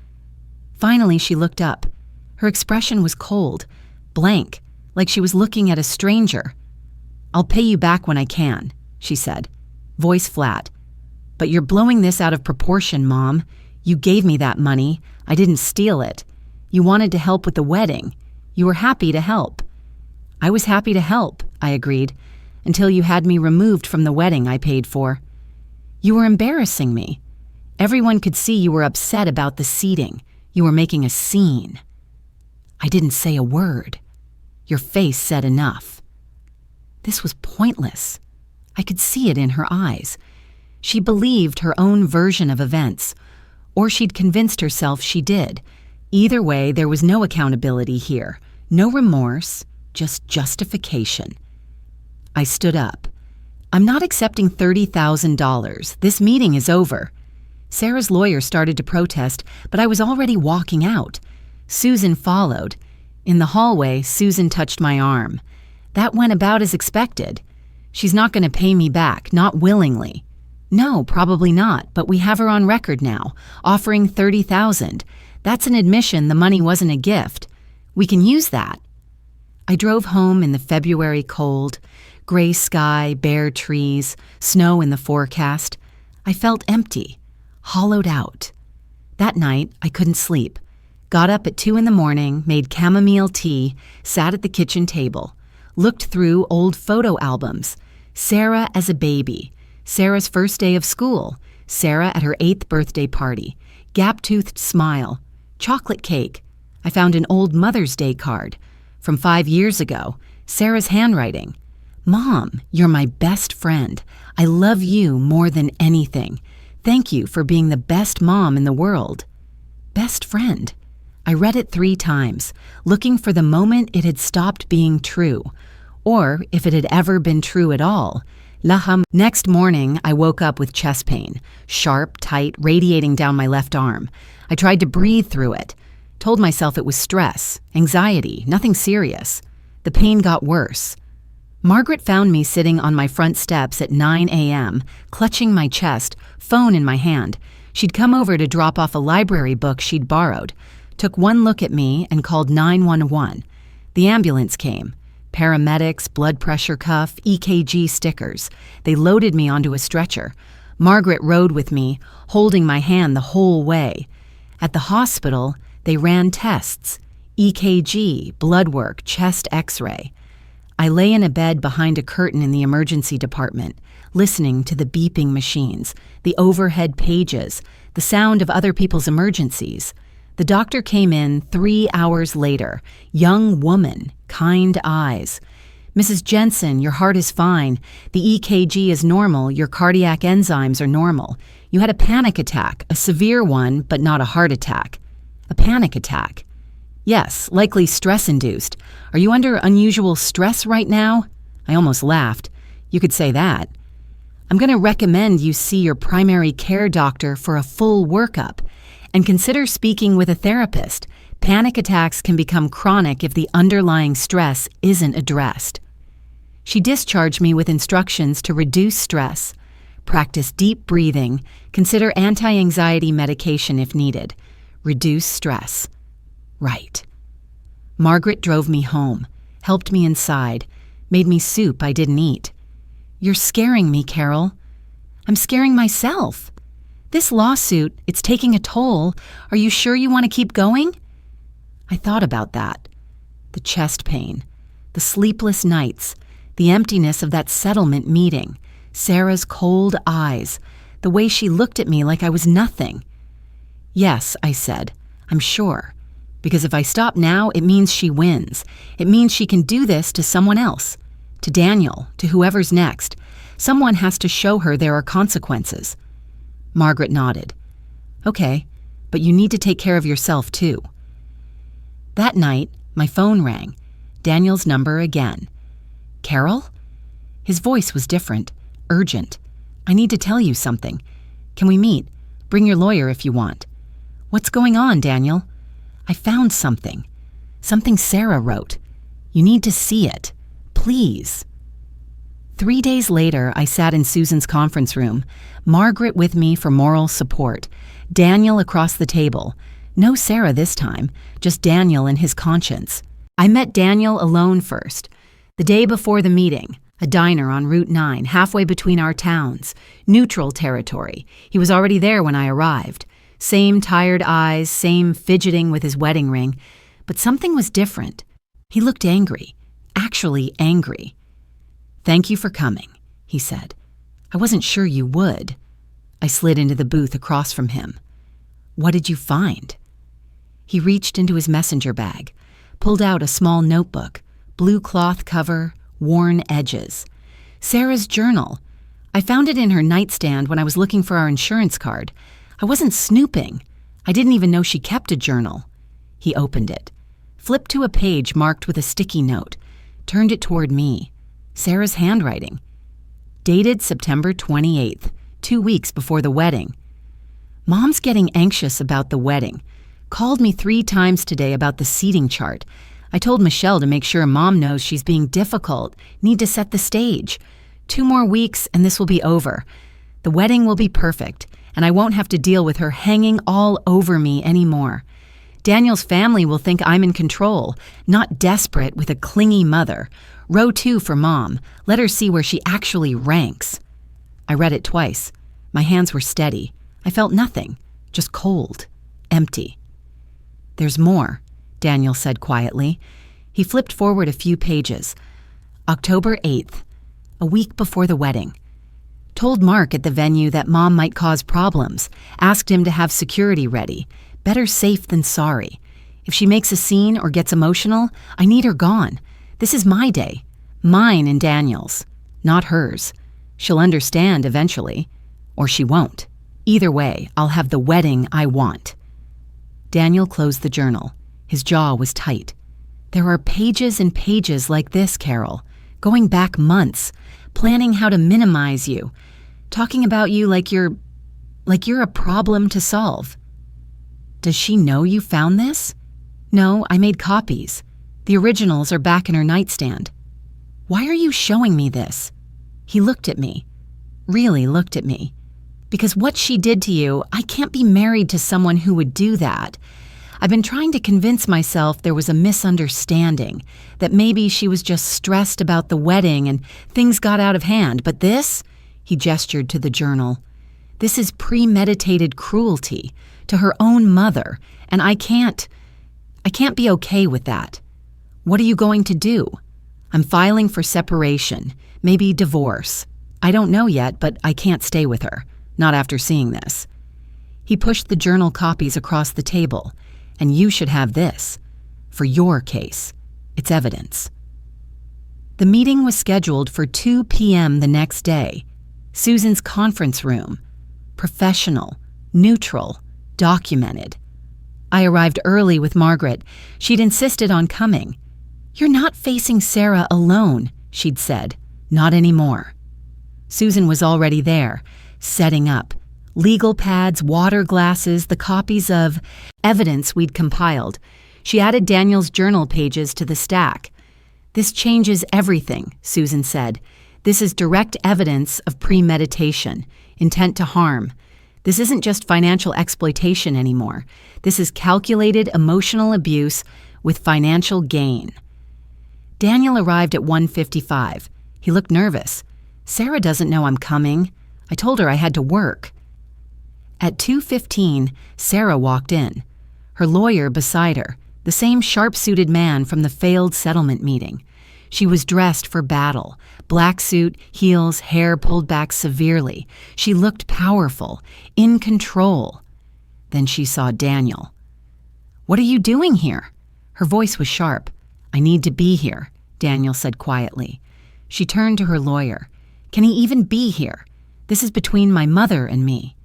Finally, she looked up. Her expression was cold, blank, like she was looking at a stranger. I'll pay you back when I can, she said, voice flat. But you're blowing this out of proportion, Mom. You gave me that money. I didn't steal it. You wanted to help with the wedding. You were happy to help. I was happy to help, I agreed, until you had me removed from the wedding I paid for. You were embarrassing me. Everyone could see you were upset about the seating. You were making a scene. I didn't say a word. Your face said enough. This was pointless. I could see it in her eyes. She believed her own version of events, or she'd convinced herself she did. Either way, there was no accountability here, no remorse, just justification. I stood up. I'm not accepting $30,000. This meeting is over. Sarah's lawyer started to protest, but I was already walking out. Susan followed. In the hallway, Susan touched my arm. That went about as expected. She's not going to pay me back, not willingly. No, probably not, but we have her on record now, offering $30,000. That's an admission the money wasn't a gift. We can use that. I drove home in the February cold, gray sky, bare trees, snow in the forecast. I felt empty, hollowed out. That night, I couldn't sleep. Got up at 2 a.m, made chamomile tea, sat at the kitchen table, looked through old photo albums. Sarah as a baby, Sarah's first day of school, Sarah at her 8th birthday party, gap-toothed smile, chocolate cake. I found an old Mother's Day card from 5 years ago, Sarah's handwriting. Mom, you're my best friend. I love you more than anything. Thank you for being the best mom in the world. Best friend. I read it 3 times, looking for the moment it had stopped being true, or if it had ever been true at all. Next morning, I woke up with chest pain, sharp, tight, radiating down my left arm. I tried to breathe through it, told myself it was stress, anxiety, nothing serious. The pain got worse. Margaret found me sitting on my front steps at 9 a.m., clutching my chest, phone in my hand. She'd come over to drop off a library book she'd borrowed, took one look at me and called 911. The ambulance came. Paramedics, blood pressure cuff, EKG stickers. They loaded me onto a stretcher. Margaret rode with me, holding my hand the whole way. At the hospital, they ran tests, EKG, blood work, chest x-ray. I lay in a bed behind a curtain in the emergency department, listening to the beeping machines, the overhead pages, the sound of other people's emergencies. The doctor came in 3 hours later, young woman, kind eyes. Mrs. Jensen, your heart is fine. The EKG is normal. Your cardiac enzymes are normal. You had a panic attack, a severe one, but not a heart attack. A panic attack. Yes, likely stress-induced. Are you under unusual stress right now? I almost laughed. You could say that. I'm going to recommend you see your primary care doctor for a full workup and consider speaking with a therapist. Panic attacks can become chronic if the underlying stress isn't addressed. She discharged me with instructions to reduce stress, practice deep breathing, consider anti-anxiety medication if needed, reduce stress. Right. Margaret drove me home, helped me inside, made me soup I didn't eat. You're scaring me, Carol. I'm scaring myself. This lawsuit, it's taking a toll. Are you sure you want to keep going? I thought about that. The chest pain, the sleepless nights, the emptiness of that settlement meeting, Sarah's cold eyes, the way she looked at me like I was nothing. Yes, I said, I'm sure. Because if I stop now, it means she wins. It means she can do this to someone else. to Daniel, to whoever's next. Someone has to show her there are consequences. Margaret nodded. Okay, but you need to take care of yourself too. That night, my phone rang. Daniel's number again. Carol? His voice was different, urgent. I need to tell you something. Can we meet? Bring your lawyer if you want. What's going on, Daniel? I found something. Something Sarah wrote. You need to see it. Please. 3 days later, I sat in Susan's conference room, Margaret with me for moral support, Daniel across the table. No Sarah this time, just Daniel and his conscience. I met Daniel alone first. The day before the meeting, a diner on Route 9, halfway between our towns, neutral territory. He was already there when I arrived. Same tired eyes, same fidgeting with his wedding ring, but something was different. He looked angry, actually angry. Thank you for coming, he said. I wasn't sure you would. I slid into the booth across from him. What did you find? He reached into his messenger bag, pulled out a small notebook, blue cloth cover, worn edges. Sarah's journal. I found it in her nightstand when I was looking for our insurance card. I wasn't snooping. I didn't even know she kept a journal. He opened it, flipped to a page marked with a sticky note, turned it toward me. Sarah's handwriting. Dated September 28th, 2 weeks before the wedding. Mom's getting anxious about the wedding. Called me 3 times today about the seating chart. I told Michelle to make sure Mom knows she's being difficult. Need to set the stage. 2 more weeks and this will be over. The wedding will be perfect, and I won't have to deal with her hanging all over me anymore. Daniel's family will think I'm in control, not desperate with a clingy mother. Row 2 for Mom. Let her see where she actually ranks. I read it twice. My hands were steady. I felt nothing, just cold, empty. There's more, Daniel said quietly. He flipped forward a few pages. October 8th, a week before the wedding. Told Mark at the venue that Mom might cause problems. Asked him to have security ready. Better safe than sorry. If she makes a scene or gets emotional, I need her gone. This is my day. Mine and Daniel's, not hers. She'll understand eventually, or she won't. Either way, I'll have the wedding I want. Daniel closed the journal. His jaw was tight. There are pages and pages like this, Carol, going back months, planning how to minimize you, talking about you like you're a problem to solve. Does she know you found this? No, I made copies. The originals are back in her nightstand. Why are you showing me this? He looked at me, really looked at me. Because what she did to you, I can't be married to someone who would do that. I've been trying to convince myself there was a misunderstanding, that maybe she was just stressed about the wedding and things got out of hand. But this, he gestured to the journal, this is premeditated cruelty to her own mother, and I can't be okay with that. What are you going to do? I'm filing for separation, maybe divorce. I don't know yet, but I can't stay with her, not after seeing this. He pushed the journal copies across the table. And you should have this. For your case. It's evidence. The meeting was scheduled for 2 p.m. the next day. Susan's conference room. Professional, neutral, documented. I arrived early with Margaret. She'd insisted on coming. You're not facing Sarah alone, she'd said. Not anymore. Susan was already there, setting up. Legal pads, water glasses, the copies of evidence we'd compiled. She added Daniel's journal pages to the stack. This changes everything, Susan said. This is direct evidence of premeditation, intent to harm. This isn't just financial exploitation anymore. This is calculated emotional abuse with financial gain. Daniel arrived at 1:55. He looked nervous. Sarah doesn't know I'm coming. I told her I had to work. At 2:15, Sarah walked in, her lawyer beside her, the same sharp-suited man from the failed settlement meeting. She was dressed for battle, black suit, heels, hair pulled back severely. She looked powerful, in control. Then she saw Daniel. "What are you doing here?" Her voice was sharp. "I need to be here," Daniel said quietly. She turned to her lawyer. Can he even be here? This is between my mother and me.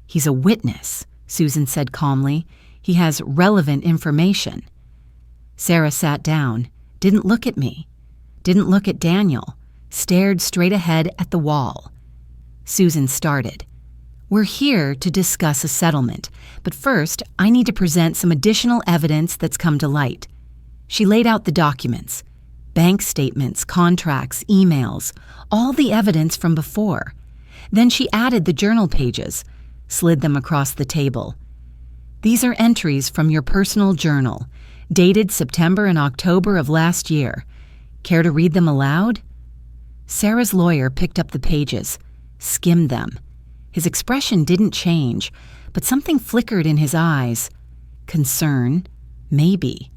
He's a witness, Susan said calmly. He has relevant information. Sarah sat down, didn't look at me, didn't look at Daniel, stared straight ahead at the wall. Susan started. We're here to discuss a settlement, but first I need to present some additional evidence that's come to light. She laid out the documents, bank statements, contracts, emails, all the evidence from before. Then she added the journal pages, slid them across the table. These are entries from your personal journal, dated September and October of last year. Care to read them aloud? Sarah's lawyer picked up the pages, skimmed them. His expression didn't change, but something flickered in his eyes. Concern, maybe.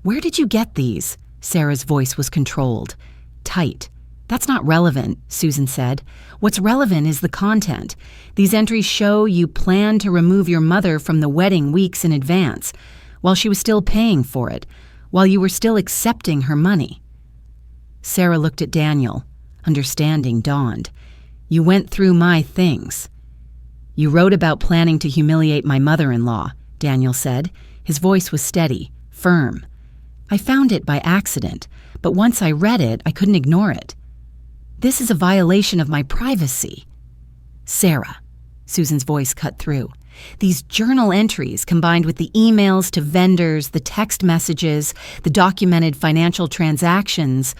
Where did you get these? Sarah's voice was controlled, tight. That's not relevant, Susan said. What's relevant is the content. These entries show you planned to remove your mother from the wedding weeks in advance, while she was still paying for it, while you were still accepting her money. Sarah looked at Daniel. Understanding dawned. You went through my things. You wrote about planning to humiliate my mother-in-law, Daniel said. His voice was steady, firm. I found it by accident, but once I read it, I couldn't ignore it. This is a violation of my privacy. Sarah, Susan's voice cut through. These journal entries, combined with the emails to vendors, the text messages, the documented financial transactions,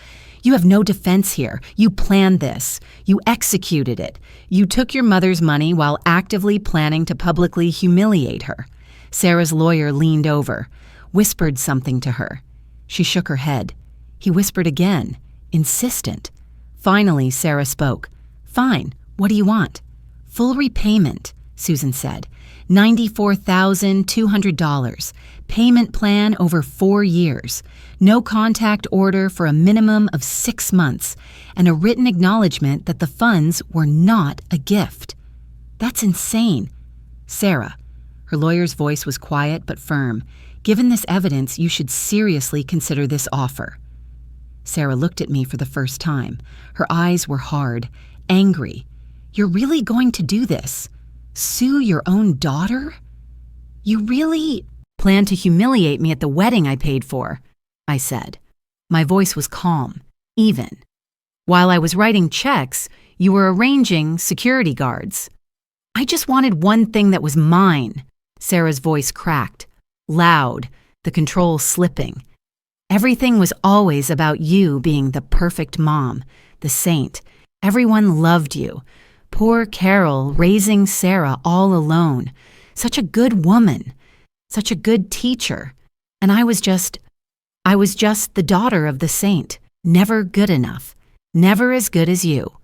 you have no defense here. You planned this. You executed it. You took your mother's money while actively planning to publicly humiliate her. Sarah's lawyer leaned over, whispered something to her. She shook her head. He whispered again, insistent. Finally, Sarah spoke. Fine, what do you want? Full repayment, Susan said. $94,200. Payment plan over 4 years. No contact order for a minimum of 6 months. And a written acknowledgement that the funds were not a gift. That's insane. Sarah, her lawyer's voice was quiet but firm. Given this evidence, you should seriously consider this offer. Sarah looked at me for the first time. Her eyes were hard, angry. You're really going to do this? Sue your own daughter? You really plan to humiliate me at the wedding I paid for, I said. My voice was calm, even. While I was writing checks, you were arranging security guards. I just wanted one thing that was mine. Sarah's voice cracked, loud, the control slipping. Everything was always about you being the perfect mom, the saint. Everyone loved you. Poor Carol raising Sarah all alone. Such a good woman. Such a good teacher. And I was just the daughter of the saint. Never good enough. Never as good as you.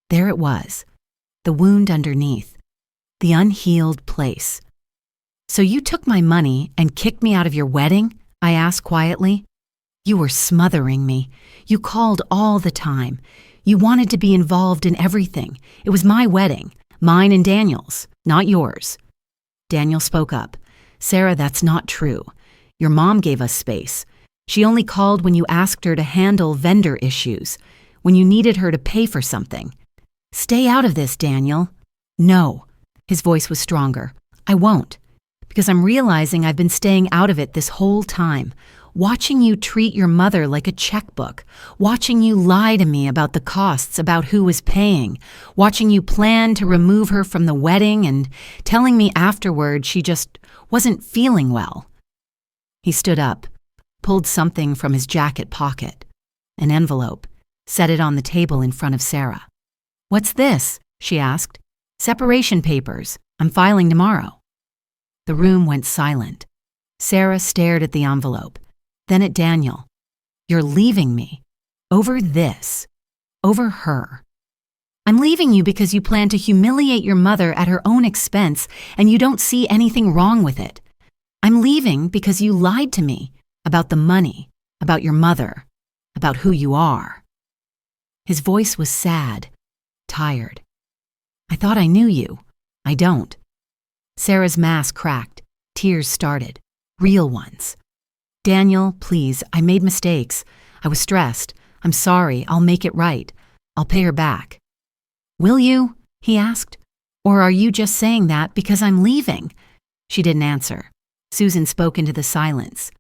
There it was. The wound underneath. The unhealed place. So you took my money and kicked me out of your wedding? I asked quietly. You were smothering me. You called all the time. You wanted to be involved in everything. It was my wedding, mine and Daniel's, not yours. Daniel spoke up. Sarah, that's not true. Your mom gave us space. She only called when you asked her to handle vendor issues, when you needed her to pay for something. Stay out of this, Daniel. No. His voice was stronger. I won't. Because I'm realizing I've been staying out of it this whole time. Watching you treat your mother like a checkbook, watching you lie to me about the costs, about who was paying, watching you plan to remove her from the wedding and telling me afterward she just wasn't feeling well. He stood up, pulled something from his jacket pocket, an envelope, set it on the table in front of Sarah. What's this? She asked. Separation papers. I'm filing tomorrow. The room went silent. Sarah stared at the envelope. Then at Daniel. You're leaving me. Over this. Over her. I'm leaving you because you plan to humiliate your mother at her own expense and you don't see anything wrong with it. I'm leaving because you lied to me about the money, about your mother, about who you are. His voice was sad, tired. I thought I knew you. I don't. Sarah's mask cracked. Tears started. Real ones. Daniel, please, I made mistakes. I was stressed. I'm sorry, I'll make it right. I'll pay her back. Will you? He asked. Or are you just saying that because I'm leaving? She didn't answer. Susan spoke into the silence.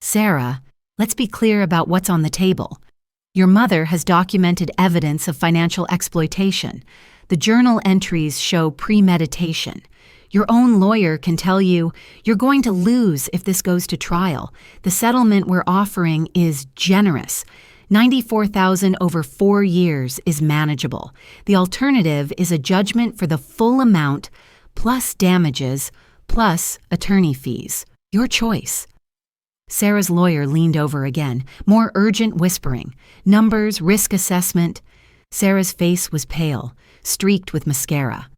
Sarah, let's be clear about what's on the table. Your mother has documented evidence of financial exploitation. The journal entries show premeditation. Your own lawyer can tell you you're going to lose if this goes to trial. The settlement we're offering is generous. $94,000 over 4 years is manageable. The alternative is a judgment for the full amount, plus damages, plus attorney fees. Your choice. Sarah's lawyer leaned over again, more urgent whispering. Numbers, risk assessment. Sarah's face was pale, streaked with mascara.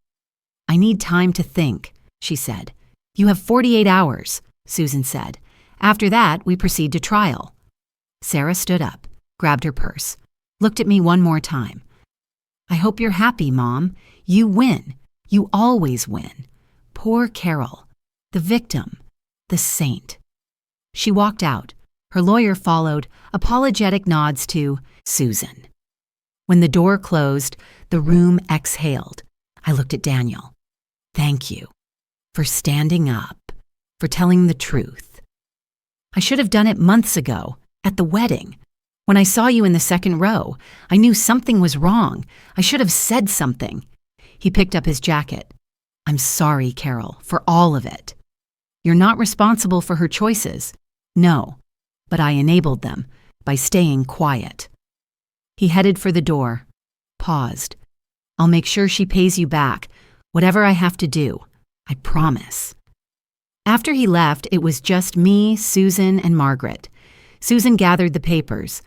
I need time to think, she said. You have 48 hours, Susan said. After that, we proceed to trial. Sarah stood up, grabbed her purse, looked at me one more time. I hope you're happy, Mom. You win. You always win. Poor Carol, the victim, the saint. She walked out. Her lawyer followed, apologetic nods to Susan. When the door closed, the room exhaled. I looked at Daniel. Thank you for standing up, for telling the truth. I should have done it months ago, at the wedding. When I saw you in the second row, I knew something was wrong. I should have said something. He picked up his jacket. I'm sorry, Carol, for all of it. You're not responsible for her choices. No, but I enabled them by staying quiet. He headed for the door, paused. I'll make sure she pays you back, whatever I have to do. I promise. After he left, it was just me, Susan, and Margaret. Susan gathered the papers.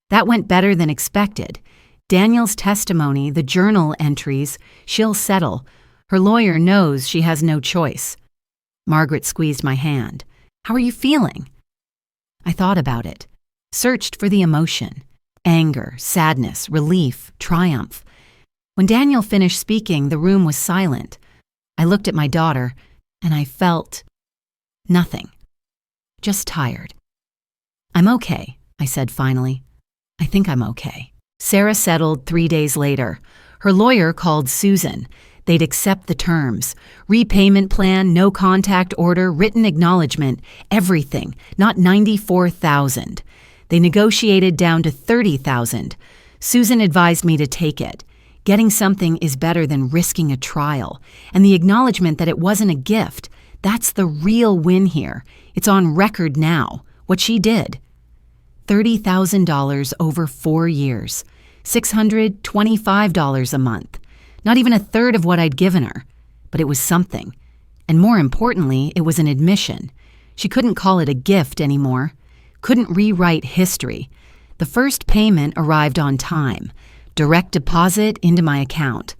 That went better than expected. Daniel's testimony, the journal entries, she'll settle. Her lawyer knows she has no choice. Margaret squeezed my hand. How are you feeling? I thought about it, searched for the emotion. Anger, sadness, relief, triumph. When Daniel finished speaking, the room was silent. I looked at my daughter, and I felt nothing. Just tired. I'm okay, I said finally. I think I'm okay. Sarah settled 3 days later. Her lawyer called Susan. They'd accept the terms. Repayment plan, no contact order, written acknowledgement, everything, not $94,000. They negotiated down to $30,000. Susan advised me to take it. Getting something is better than risking a trial. And the acknowledgement that it wasn't a gift, that's the real win here. It's on record now, what she did. $30,000 over 4 years, $625 a month. Not even a third of what I'd given her, but it was something. And more importantly, it was an admission. She couldn't call it a gift anymore, couldn't rewrite history. The first payment arrived on time, direct deposit into my account.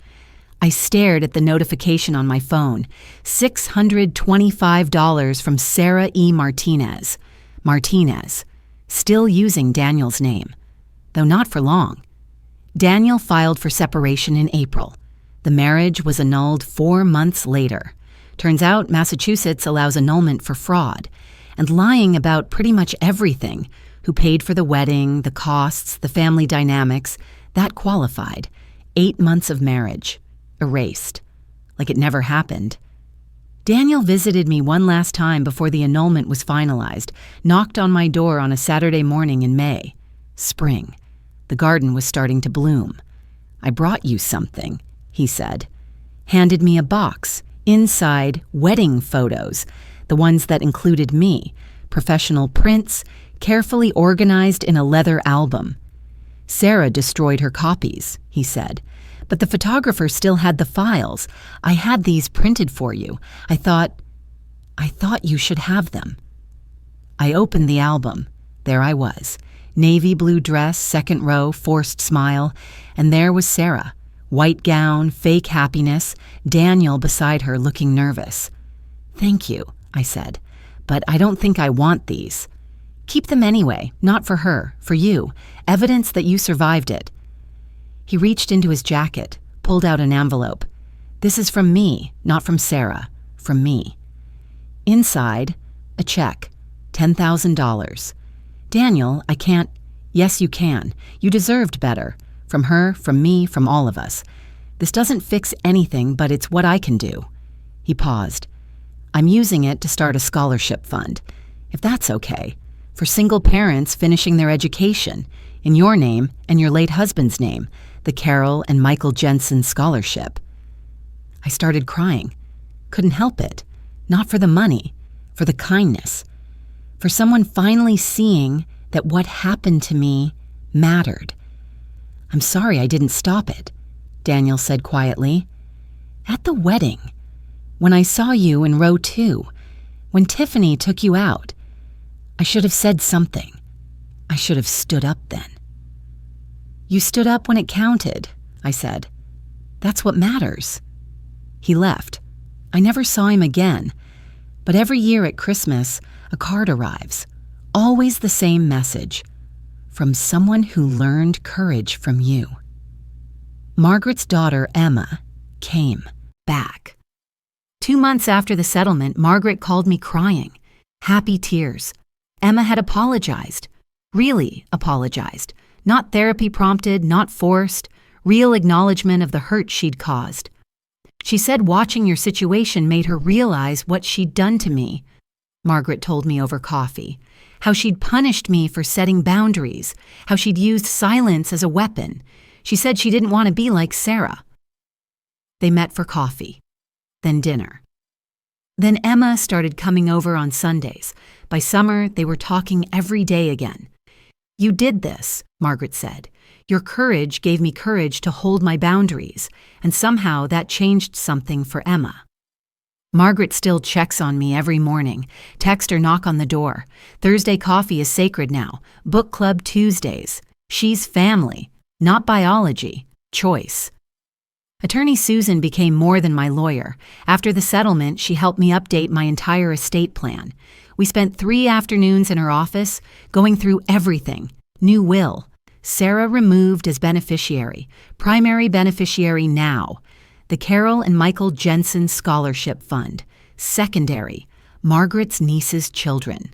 I stared at the notification on my phone, $625 from Sarah E. Martinez. Martinez, still using Daniel's name, though not for long. Daniel filed for separation in April. The marriage was annulled 4 months later. Turns out Massachusetts allows annulment for fraud and lying about pretty much everything. Who paid for the wedding, the costs, the family dynamics, that qualified. 8 months of marriage. Erased. Like it never happened. Daniel visited me one last time before the annulment was finalized, knocked on my door on a Saturday morning in May. Spring. The garden was starting to bloom. I brought you something, he said. Handed me a box. Inside, wedding photos, the ones that included me, professional prints, carefully organized in a leather album. Sarah destroyed her copies, he said, but the photographer still had the files. I had these printed for you. I thought you should have them. I opened the album. There I was. Navy blue dress, second row, forced smile, and there was Sarah. White gown, fake happiness, Daniel beside her looking nervous. Thank you, I said, but I don't think I want these. Keep them anyway, not for her, for you, evidence that you survived it. He reached into his jacket, pulled out an envelope. This is from me, not from Sarah, from me. Inside, a check, $10,000. Daniel, I can't, Yes, you can. You deserved better. From her, from me, from all of us. This doesn't fix anything, but it's what I can do." He paused. "I'm using it to start a scholarship fund, if that's okay, for single parents finishing their education, in your name and your late husband's name, the Carol and Michael Jensen Scholarship." I started crying. Couldn't help it. Not for the money, for the kindness. For someone finally seeing that what happened to me mattered. "I'm sorry I didn't stop it," Daniel said quietly. "At the wedding, when I saw you in row 2, when Tiffany took you out, I should have said something. I should have stood up then." "You stood up when it counted," I said. "That's what matters." He left. I never saw him again, but every year at Christmas, a card arrives. Always the same message. From someone who learned courage from you. Margaret's daughter, Emma, came back. 2 months after the settlement, Margaret called me crying. Happy tears. Emma had apologized. Really apologized. Not therapy prompted, not forced. Real acknowledgement of the hurt she'd caused. She said watching your situation made her realize what she'd done to me. Margaret told me over coffee. How she'd punished me for setting boundaries. How she'd used silence as a weapon. She said she didn't want to be like Sarah. They met for coffee. Then dinner. Then Emma started coming over on Sundays. By summer, they were talking every day again. "You did this," Margaret said. "Your courage gave me courage to hold my boundaries, and somehow that changed something for Emma." Margaret still checks on me every morning, text or knock on the door. Thursday coffee is sacred now. Book club Tuesdays. She's family, not biology, choice. Attorney Susan became more than my lawyer. After the settlement, she helped me update my entire estate plan. We spent 3 afternoons in her office, going through everything. New will. Sarah removed as beneficiary. Primary beneficiary now. The Carol and Michael Jensen Scholarship Fund. Secondary. Margaret's niece's children.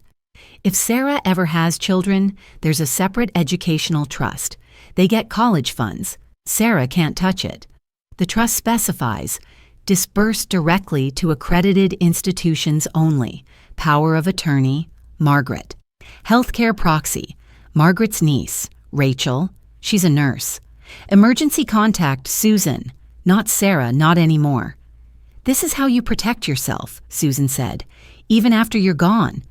If Sarah ever has children, there's a separate educational trust. They get college funds. Sarah can't touch it. The trust specifies, disbursed directly to accredited institutions only. Power of attorney, Margaret. Healthcare proxy, Margaret's niece, Rachel. She's a nurse. Emergency contact, Susan. Not Sarah, not anymore. "This is how you protect yourself," Susan said, "even after you're gone."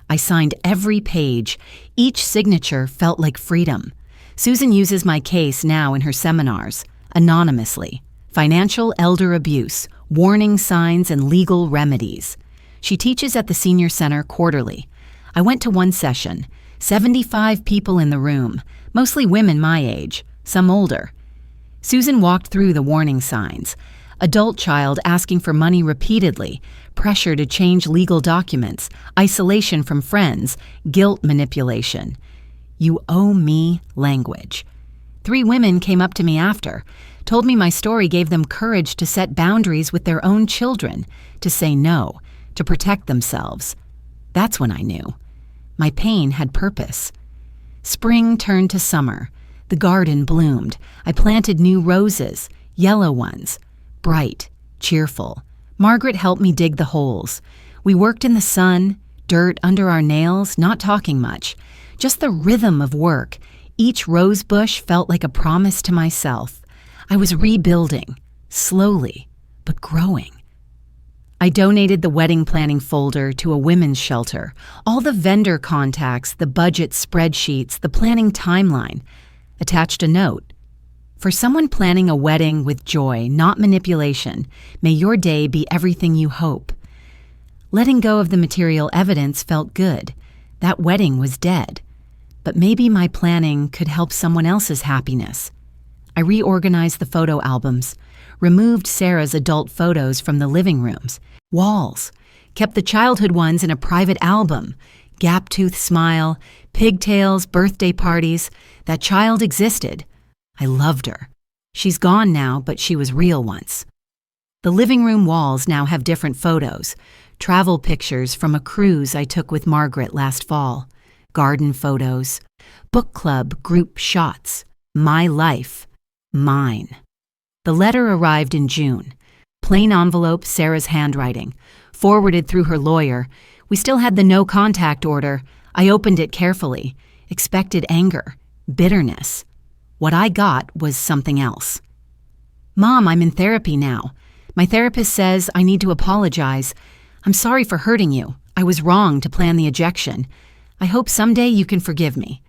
I signed every page. Each signature felt like freedom. Susan uses my case now in her seminars, anonymously. Financial elder abuse, warning signs, and legal remedies. She teaches at the Senior Center quarterly. I went to one session. 75 people in the room, mostly women my age, some older. Susan walked through the warning signs. Adult child asking for money repeatedly, pressure to change legal documents, isolation from friends, guilt manipulation. "You owe me" language. 3 women came up to me after, told me my story gave them courage to set boundaries with their own children, to say no, to protect themselves. That's when I knew. My pain had purpose. Spring turned to summer. The garden bloomed. I planted new roses, yellow ones, bright, cheerful. Margaret helped me dig the holes. We worked in the sun, dirt under our nails, not talking much. Just the rhythm of work. Each rose bush felt like a promise to myself. I was rebuilding, slowly, but growing. I donated the wedding planning folder to a women's shelter, all the vendor contacts, the budget spreadsheets, the planning timeline. Attached a note. "For someone planning a wedding with joy, not manipulation, may your day be everything you hope." Letting go of the material evidence felt good. That wedding was dead. But maybe my planning could help someone else's happiness. I reorganized the photo albums, removed Sarah's adult photos from the living rooms, walls, kept the childhood ones in a private album, gap-toothed smile, pigtails, birthday parties. That child existed. I loved her. She's gone now, but she was real once. The living room walls now have different photos, travel pictures from a cruise I took with Margaret last fall, garden photos, book club group shots, my life, mine. The letter arrived in June. Plain envelope, Sarah's handwriting. Forwarded through her lawyer. We still had the no contact order. I opened it carefully. Expected anger, bitterness. What I got was something else. Mom, I'm in therapy now. My therapist says I need to apologize. I'm sorry for hurting you. I was wrong to plan the ejection. I hope someday you can forgive me.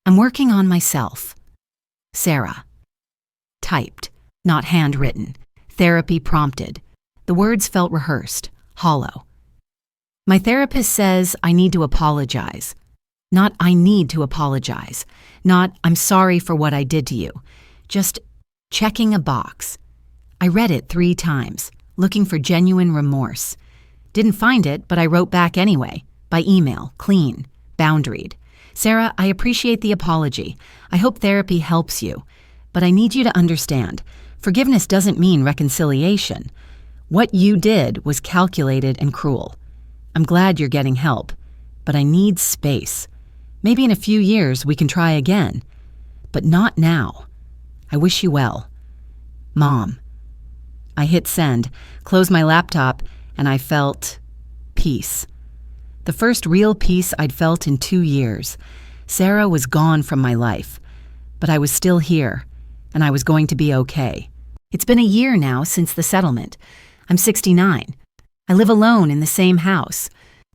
I'm working on myself. Sarah. Typed, not handwritten. Therapy prompted. The words felt rehearsed, hollow. My therapist says I need to apologize. Not I need to apologize. Not I'm sorry for what I did to you. Just checking a box. I read it 3 times, looking for genuine remorse. Didn't find it, but I wrote back anyway, by email, clean, boundaried. Sarah, I appreciate the apology. I hope therapy helps you. But I need you to understand, forgiveness doesn't mean reconciliation. What you did was calculated and cruel. I'm glad you're getting help, but I need space. Maybe in a few years we can try again. But not now. I wish you well. Mom. I hit send, closed my laptop, and I felt peace. The first real peace I'd felt in 2 years. Sarah was gone from my life, but I was still here, and I was going to be okay. It's been a year now since the settlement. I'm 69. I live alone in the same house.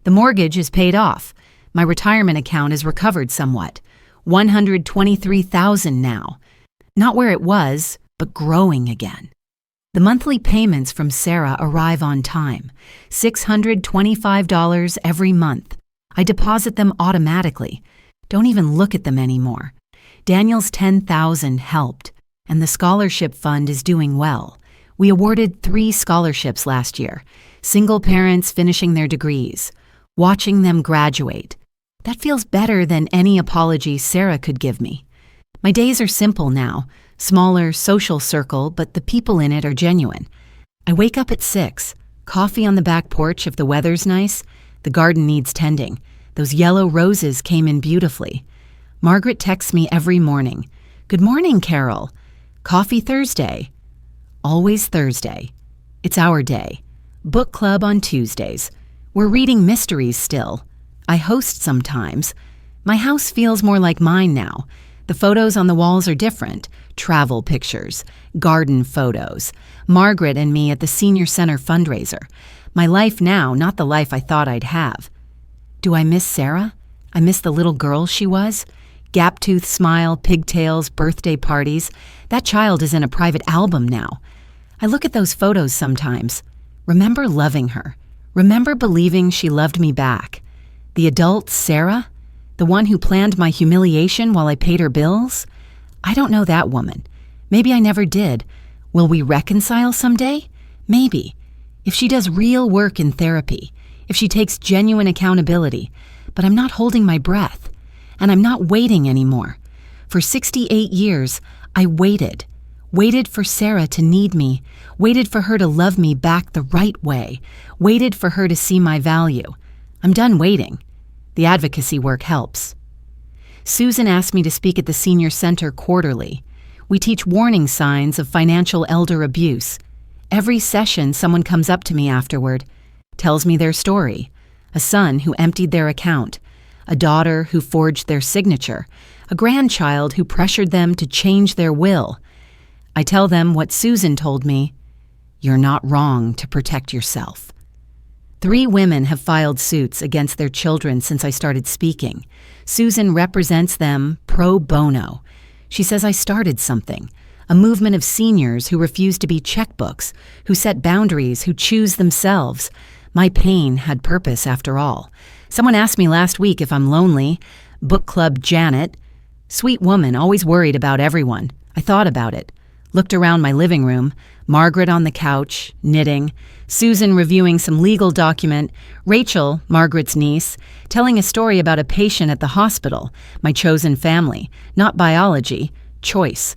The mortgage is paid off. My retirement account is recovered somewhat. $123,000 now. Not where it was, but growing again. The monthly payments from Sarah arrive on time. $625 every month. I deposit them automatically. Don't even look at them anymore. Daniel's $10,000 helped, and the scholarship fund is doing well. We awarded 3 scholarships last year. Single parents finishing their degrees. Watching them graduate. That feels better than any apology Sarah could give me. My days are simple now. Smaller social circle, but the people in it are genuine. I wake up at 6. Coffee on the back porch if the weather's nice. The garden needs tending. Those yellow roses came in beautifully. Margaret texts me every morning. Good morning, Carol. Coffee Thursday. Always Thursday. It's our day. Book club on Tuesdays. We're reading mysteries still. I host sometimes. My house feels more like mine now. The photos on the walls are different. Travel pictures, garden photos, Margaret and me at the senior center fundraiser. My life now, not the life I thought I'd have. Do I miss Sarah? I miss the little girl she was. Gap-tooth smile, pigtails, birthday parties. That child is in a private album now. I look at those photos sometimes. Remember loving her. Remember believing she loved me back. The adult Sarah? The one who planned my humiliation while I paid her bills? I don't know that woman. Maybe I never did. Will we reconcile someday? Maybe. If she does real work in therapy, if she takes genuine accountability. But I'm not holding my breath. And I'm not waiting anymore. For 68 years, I waited. Waited for Sarah to need me. Waited for her to love me back the right way. Waited for her to see my value. I'm done waiting. The advocacy work helps. Susan asked me to speak at the senior center quarterly. We teach warning signs of financial elder abuse. Every session, someone comes up to me afterward, tells me their story. A son who emptied their account, a daughter who forged their signature, a grandchild who pressured them to change their will. I tell them what Susan told me, you're not wrong to protect yourself. 3 women have filed suits against their children since I started speaking. Susan represents them pro bono. She says I started something, a movement of seniors who refuse to be checkbooks, who set boundaries, who choose themselves. My pain had purpose after all. Someone asked me last week if I'm lonely. Book club Janet. Sweet woman, always worried about everyone. I thought about it. Looked around my living room. Margaret on the couch, knitting. Susan reviewing some legal document. Rachel, Margaret's niece, telling a story about a patient at the hospital. My chosen family. Not biology. Choice.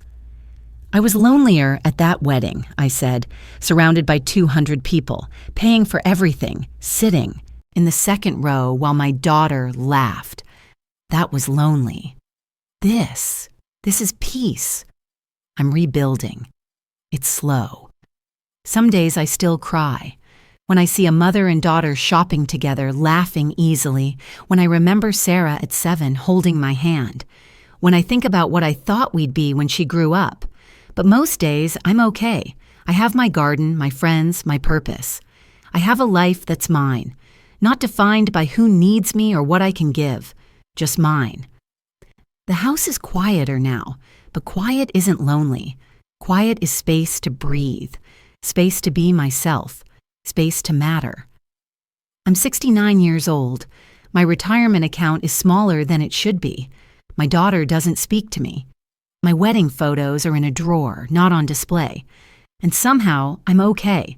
I was lonelier at that wedding, I said, surrounded by 200 people, paying for everything, sitting in the second row while my daughter laughed. That was lonely. This is peace. I'm rebuilding. It's slow. Some days I still cry. When I see a mother and daughter shopping together, laughing easily. When I remember Sarah at 7 holding my hand. When I think about what I thought we'd be when she grew up. But most days, I'm okay. I have my garden, my friends, my purpose. I have a life that's mine, not defined by who needs me or what I can give, just mine. The house is quieter now, but quiet isn't lonely. Quiet is space to breathe, space to be myself, space to matter. I'm 69 years old. My retirement account is smaller than it should be. My daughter doesn't speak to me. My wedding photos are in a drawer, not on display. And somehow, I'm okay.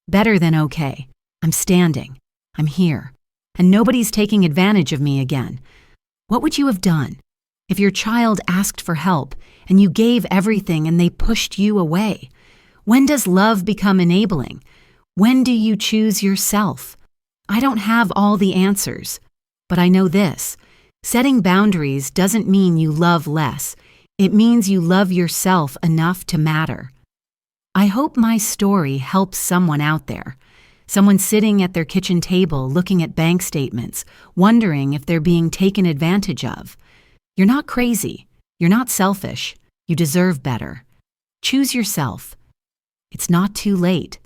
Better than okay. I'm standing. I'm here. And nobody's taking advantage of me again. What would you have done if your child asked for help and you gave everything and they pushed you away? When does love become enabling? When do you choose yourself? I don't have all the answers, but I know this. Setting boundaries doesn't mean you love less. It means you love yourself enough to matter. I hope my story helps someone out there. Someone sitting at their kitchen table looking at bank statements, wondering if they're being taken advantage of. You're not crazy. You're not selfish. You deserve better. Choose yourself. It's not too late.